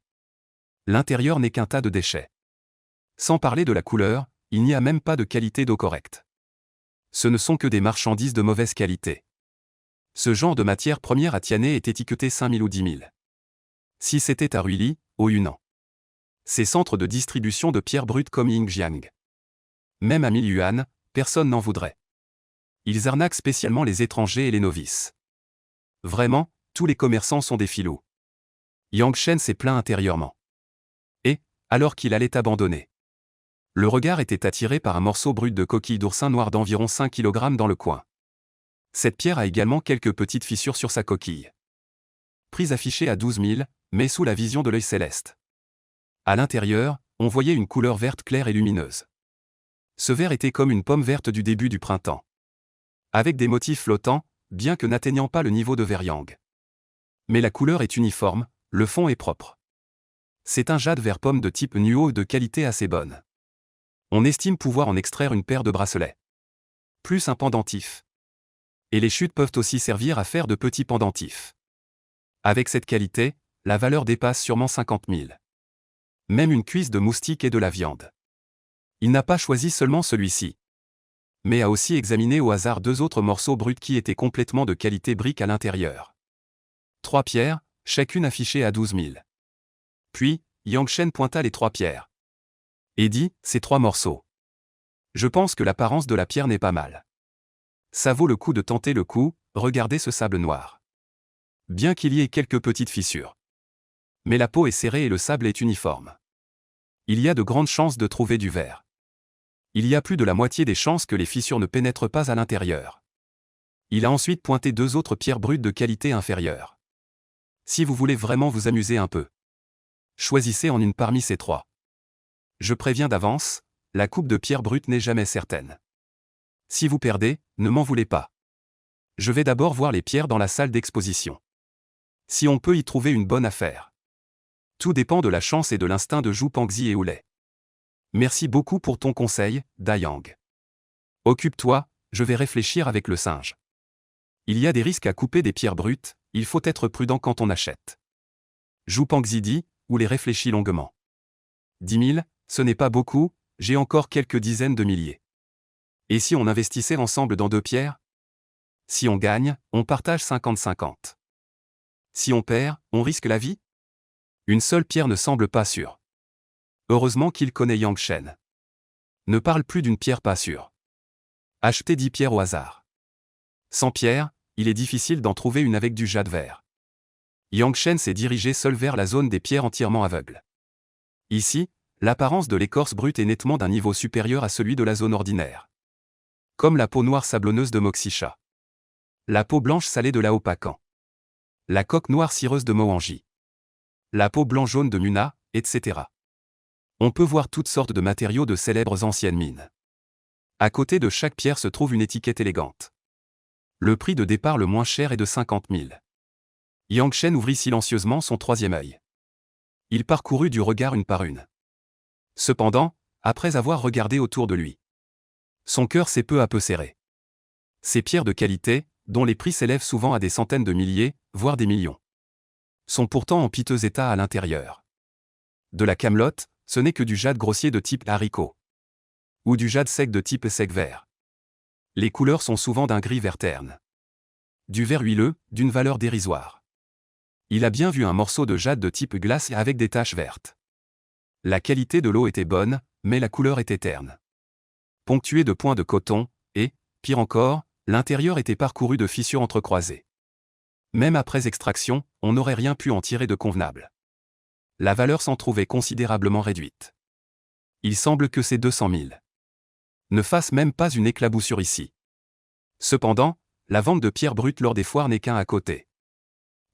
L'intérieur n'est qu'un tas de déchets. Sans parler de la couleur, il n'y a même pas de qualité d'eau correcte. Ce ne sont que des marchandises de mauvaise qualité. Ce genre de matière première à Tianhe est étiqueté 5 000 ou 10 000. Si c'était à Ruili, au Yunnan. Ces centres de distribution de pierres brutes comme Yingjiang. Même à 1000 yuan, personne n'en voudrait. Ils arnaquent spécialement les étrangers et les novices. Vraiment, tous les commerçants sont des filous. Yang Shen s'est plaint intérieurement. Et, alors qu'il allait abandonner. Le regard était attiré par un morceau brut de coquille d'oursin noir d'environ 5 kg dans le coin. Cette pierre a également quelques petites fissures sur sa coquille. Prix affiché à 12 000, mais sous la vision de l'œil céleste. À l'intérieur, on voyait une couleur verte claire et lumineuse. Ce vert était comme une pomme verte du début du printemps. Avec des motifs flottants, bien que n'atteignant pas le niveau de vert yang. Mais la couleur est uniforme, le fond est propre. C'est un jade vert pomme de type nuo de qualité assez bonne. On estime pouvoir en extraire une paire de bracelets. Plus un pendentif. Et les chutes peuvent aussi servir à faire de petits pendentifs. Avec cette qualité, la valeur dépasse sûrement 50 000. Même une cuisse de moustique et de la viande. Il n'a pas choisi seulement celui-ci. mais a aussi examiné au hasard 2 autres morceaux bruts qui étaient complètement de qualité brique à l'intérieur. 3 pierres, chacune affichée à 12 000. Puis, Yang Shen pointa les 3 pierres. Et dit, ces 3 morceaux. Je pense que l'apparence de la pierre n'est pas mal. Ça vaut le coup de tenter le coup, regardez ce sable noir. Bien qu'il y ait quelques petites fissures. Mais la peau est serrée et le sable est uniforme. Il y a de grandes chances de trouver du verre. Il y a plus de la moitié des chances que les fissures ne pénètrent pas à l'intérieur. Il a ensuite pointé 2 autres pierres brutes de qualité inférieure. Si vous voulez vraiment vous amuser un peu, choisissez en une parmi ces 3. Je préviens d'avance, la coupe de pierre brute n'est jamais certaine. Si vous perdez, ne m'en voulez pas. Je vais d'abord voir les pierres dans la salle d'exposition. Si on peut y trouver une bonne affaire. Tout dépend de la chance et de l'instinct de Zhu Pangzi et Oulai. Merci beaucoup pour ton conseil, Dayang. Occupe-toi, je vais réfléchir avec le singe. Il y a des risques à couper des pierres brutes, il faut être prudent quand on achète. Zhu Pangzi dit, Oulai réfléchit longuement. 10 000, ce n'est pas beaucoup, j'ai encore quelques dizaines de milliers. Et si on investissait ensemble dans 2 pierres? Si on gagne, on partage 50-50. Si on perd, on risque la vie? Une seule pierre ne semble pas sûre. Heureusement qu'il connaît Yang Shen. Ne parle plus d'une pierre pas sûre. Achetez 10 pierres au hasard. Sans pierre, il est difficile d'en trouver une avec du jade vert. Yang Shen s'est dirigé seul vers la zone des pierres entièrement aveugles. Ici, l'apparence de l'écorce brute est nettement d'un niveau supérieur à celui de la zone ordinaire. Comme la peau noire sablonneuse de Moxicha. La peau blanche salée de Laopacan. La coque noire cireuse de Moanji. La peau blanc-jaune de Muna, etc. On peut voir toutes sortes de matériaux de célèbres anciennes mines. À côté de chaque pierre se trouve une étiquette élégante. Le prix de départ le moins cher est de 50 000. Yang Shen ouvrit silencieusement son 3e œil. Il parcourut du regard une par une. Cependant, après avoir regardé autour de lui, son cœur s'est peu à peu serré. Ces pierres de qualité, dont les prix s'élèvent souvent à des centaines de milliers, voire des millions, sont pourtant en piteux état à l'intérieur. De la camelote, ce n'est que du jade grossier de type haricot. Ou du jade sec de type sec vert. Les couleurs sont souvent d'un gris vert terne. Du vert huileux, d'une valeur dérisoire. Il a bien vu un morceau de jade de type glace avec des taches vertes. La qualité de l'eau était bonne, mais la couleur était terne. Ponctuée de points de coton, et, pire encore, l'intérieur était parcouru de fissures entrecroisées. Même après extraction, on n'aurait rien pu en tirer de convenable. La valeur s'en trouvait considérablement réduite. Il semble que ces 200 000 ne fassent même pas une éclaboussure ici. Cependant, la vente de pierres brutes lors des foires n'est qu'un à côté.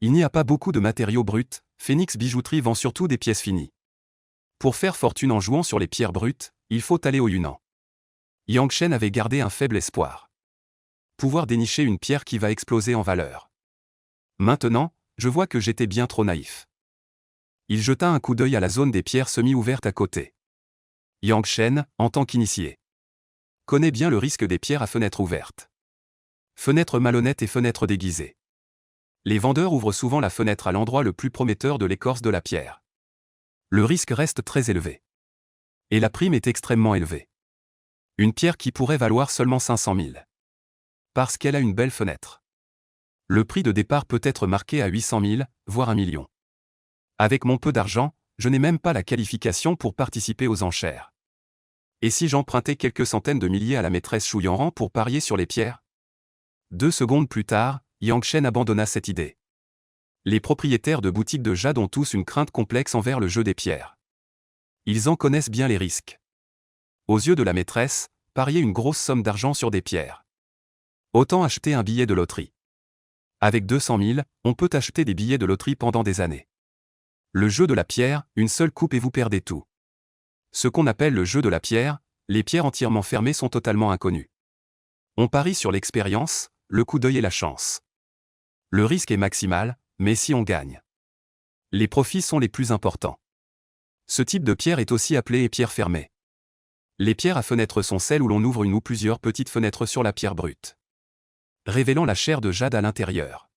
Il n'y a pas beaucoup de matériaux bruts, Phoenix Bijouterie vend surtout des pièces finies. Pour faire fortune en jouant sur les pierres brutes, il faut aller au Yunnan. Yang Shen avait gardé un faible espoir. Pouvoir dénicher une pierre qui va exploser en valeur. Maintenant, je vois que j'étais bien trop naïf. Il jeta un coup d'œil à la zone des pierres semi-ouvertes à côté. Yang Shen, en tant qu'initié, connaît bien le risque des pierres à fenêtres ouvertes. Fenêtre malhonnête et fenêtre déguisée. Les vendeurs ouvrent souvent la fenêtre à l'endroit le plus prometteur de l'écorce de la pierre. Le risque reste très élevé. Et la prime est extrêmement élevée. Une pierre qui pourrait valoir seulement 500 000. Parce qu'elle a une belle fenêtre. Le prix de départ peut être marqué à 800 000, voire 1 million. Avec mon peu d'argent, je n'ai même pas la qualification pour participer aux enchères. Et si j'empruntais quelques centaines de milliers à la maîtresse Shu Yanran pour parier sur les pierres? 2 secondes plus tard, Yang Shen abandonna cette idée. Les propriétaires de boutiques de jade ont tous une crainte complexe envers le jeu des pierres. Ils en connaissent bien les risques. Aux yeux de la maîtresse, parier une grosse somme d'argent sur des pierres. Autant acheter un billet de loterie. Avec 200 000, on peut acheter des billets de loterie pendant des années. Le jeu de la pierre, une seule coupe et vous perdez tout. Ce qu'on appelle le jeu de la pierre, les pierres entièrement fermées sont totalement inconnues. On parie sur l'expérience, le coup d'œil et la chance. Le risque est maximal, mais si on gagne, les profits sont les plus importants. Ce type de pierre est aussi appelé pierre fermée. Les pierres à fenêtres sont celles où l'on ouvre une ou plusieurs petites fenêtres sur la pierre brute, révélant la chair de jade à l'intérieur,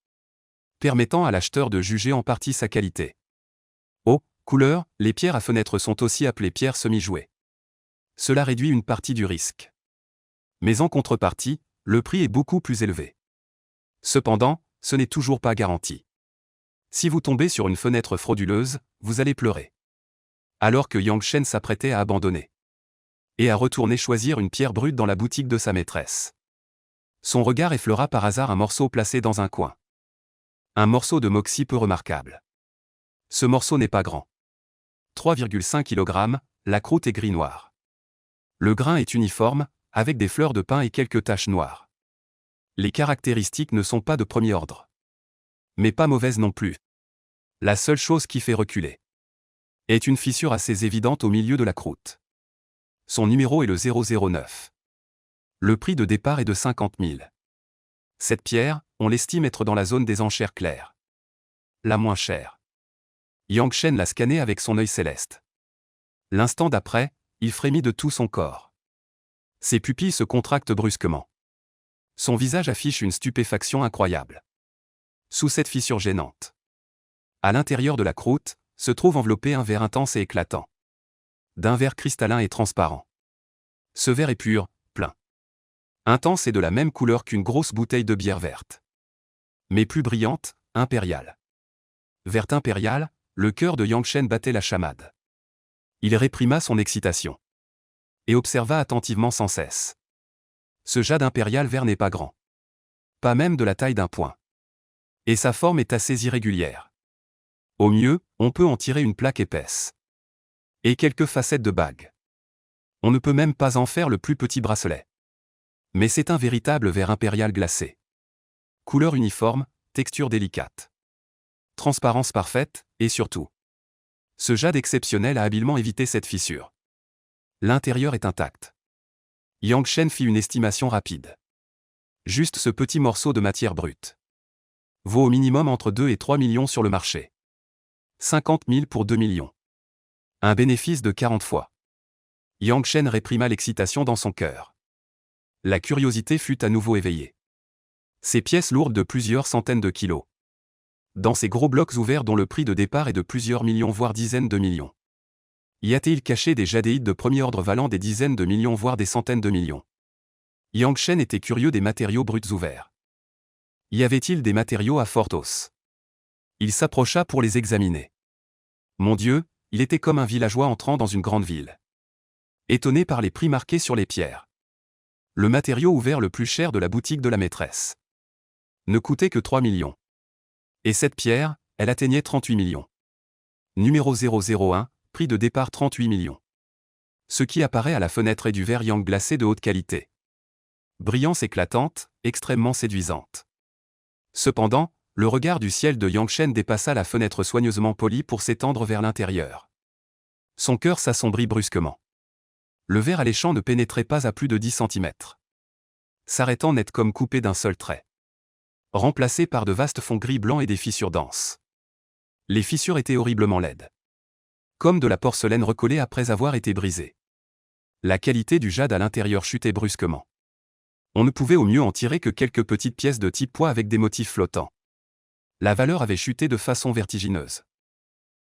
permettant à l'acheteur de juger en partie sa qualité. Couleur, les pierres à fenêtres sont aussi appelées pierres semi-jouées. Cela réduit une partie du risque. Mais en contrepartie, le prix est beaucoup plus élevé. Cependant, ce n'est toujours pas garanti. Si vous tombez sur une fenêtre frauduleuse, vous allez pleurer. Alors que Yang Shen s'apprêtait à abandonner. Et à retourner choisir une pierre brute dans la boutique de sa maîtresse. Son regard effleura par hasard un morceau placé dans un coin. Un morceau de moxie peu remarquable. Ce morceau n'est pas grand. 3,5 kg, la croûte est gris-noir. Le grain est uniforme, avec des fleurs de pin et quelques taches noires. Les caractéristiques ne sont pas de premier ordre. Mais pas mauvaises non plus. La seule chose qui fait reculer est une fissure assez évidente au milieu de la croûte. Son numéro est le 009. Le prix de départ est de 50 000. Cette pierre, on l'estime être dans la zone des enchères claires. La moins chère. Yang Shen l'a scannée avec son œil céleste. L'instant d'après, il frémit de tout son corps. Ses pupilles se contractent brusquement. Son visage affiche une stupéfaction incroyable. Sous cette fissure gênante, à l'intérieur de la croûte, se trouve enveloppé un verre intense et éclatant. D'un verre cristallin et transparent. Ce verre est pur, plein. Intense et de la même couleur qu'une grosse bouteille de bière verte. Mais plus brillante, impériale. Verte impériale, le cœur de Yang Shen battait la chamade. Il réprima son excitation. Et observa attentivement sans cesse. Ce jade impérial vert n'est pas grand. Pas même de la taille d'un poing. Et sa forme est assez irrégulière. Au mieux, on peut en tirer une plaque épaisse. Et quelques facettes de bague. On ne peut même pas en faire le plus petit bracelet. Mais c'est un véritable verre impérial glacé. Couleur uniforme, texture délicate. Transparence parfaite, et surtout. Ce jade exceptionnel a habilement évité cette fissure. L'intérieur est intact. Yang Shen fit une estimation rapide. Juste ce petit morceau de matière brute vaut au minimum entre 2 et 3 millions sur le marché. 50 000 pour 2 millions. Un bénéfice de 40 fois. Yang Shen réprima l'excitation dans son cœur. La curiosité fut à nouveau éveillée. Ces pièces lourdes de plusieurs centaines de kilos. Dans ces gros blocs ouverts dont le prix de départ est de plusieurs millions voire dizaines de millions. Y a-t-il caché des jadéites de premier ordre valant des dizaines de millions voire des centaines de millions? Yang Shen était curieux des matériaux bruts ouverts. Y avait-il des matériaux à forte hausse? Il s'approcha pour les examiner. Mon Dieu, il était comme un villageois entrant dans une grande ville. Étonné par les prix marqués sur les pierres. Le matériau ouvert le plus cher de la boutique de la maîtresse ne coûtait que 3 millions. Et cette pierre, elle atteignait 38 millions. Numéro 001, prix de départ 38 millions. Ce qui apparaît à la fenêtre est du verre yang glacé de haute qualité. Brillance éclatante, extrêmement séduisante. Cependant, le regard du ciel de Yang Shen dépassa la fenêtre soigneusement polie pour s'étendre vers l'intérieur. Son cœur s'assombrit brusquement. Le verre alléchant ne pénétrait pas à plus de 10 cm. S'arrêtant net comme coupé d'un seul trait. Remplacé par de vastes fonds gris-blanc et des fissures denses. Les fissures étaient horriblement laides. Comme de la porcelaine recollée après avoir été brisée. La qualité du jade à l'intérieur chutait brusquement. On ne pouvait au mieux en tirer que quelques petites pièces de type pois avec des motifs flottants. La valeur avait chuté de façon vertigineuse.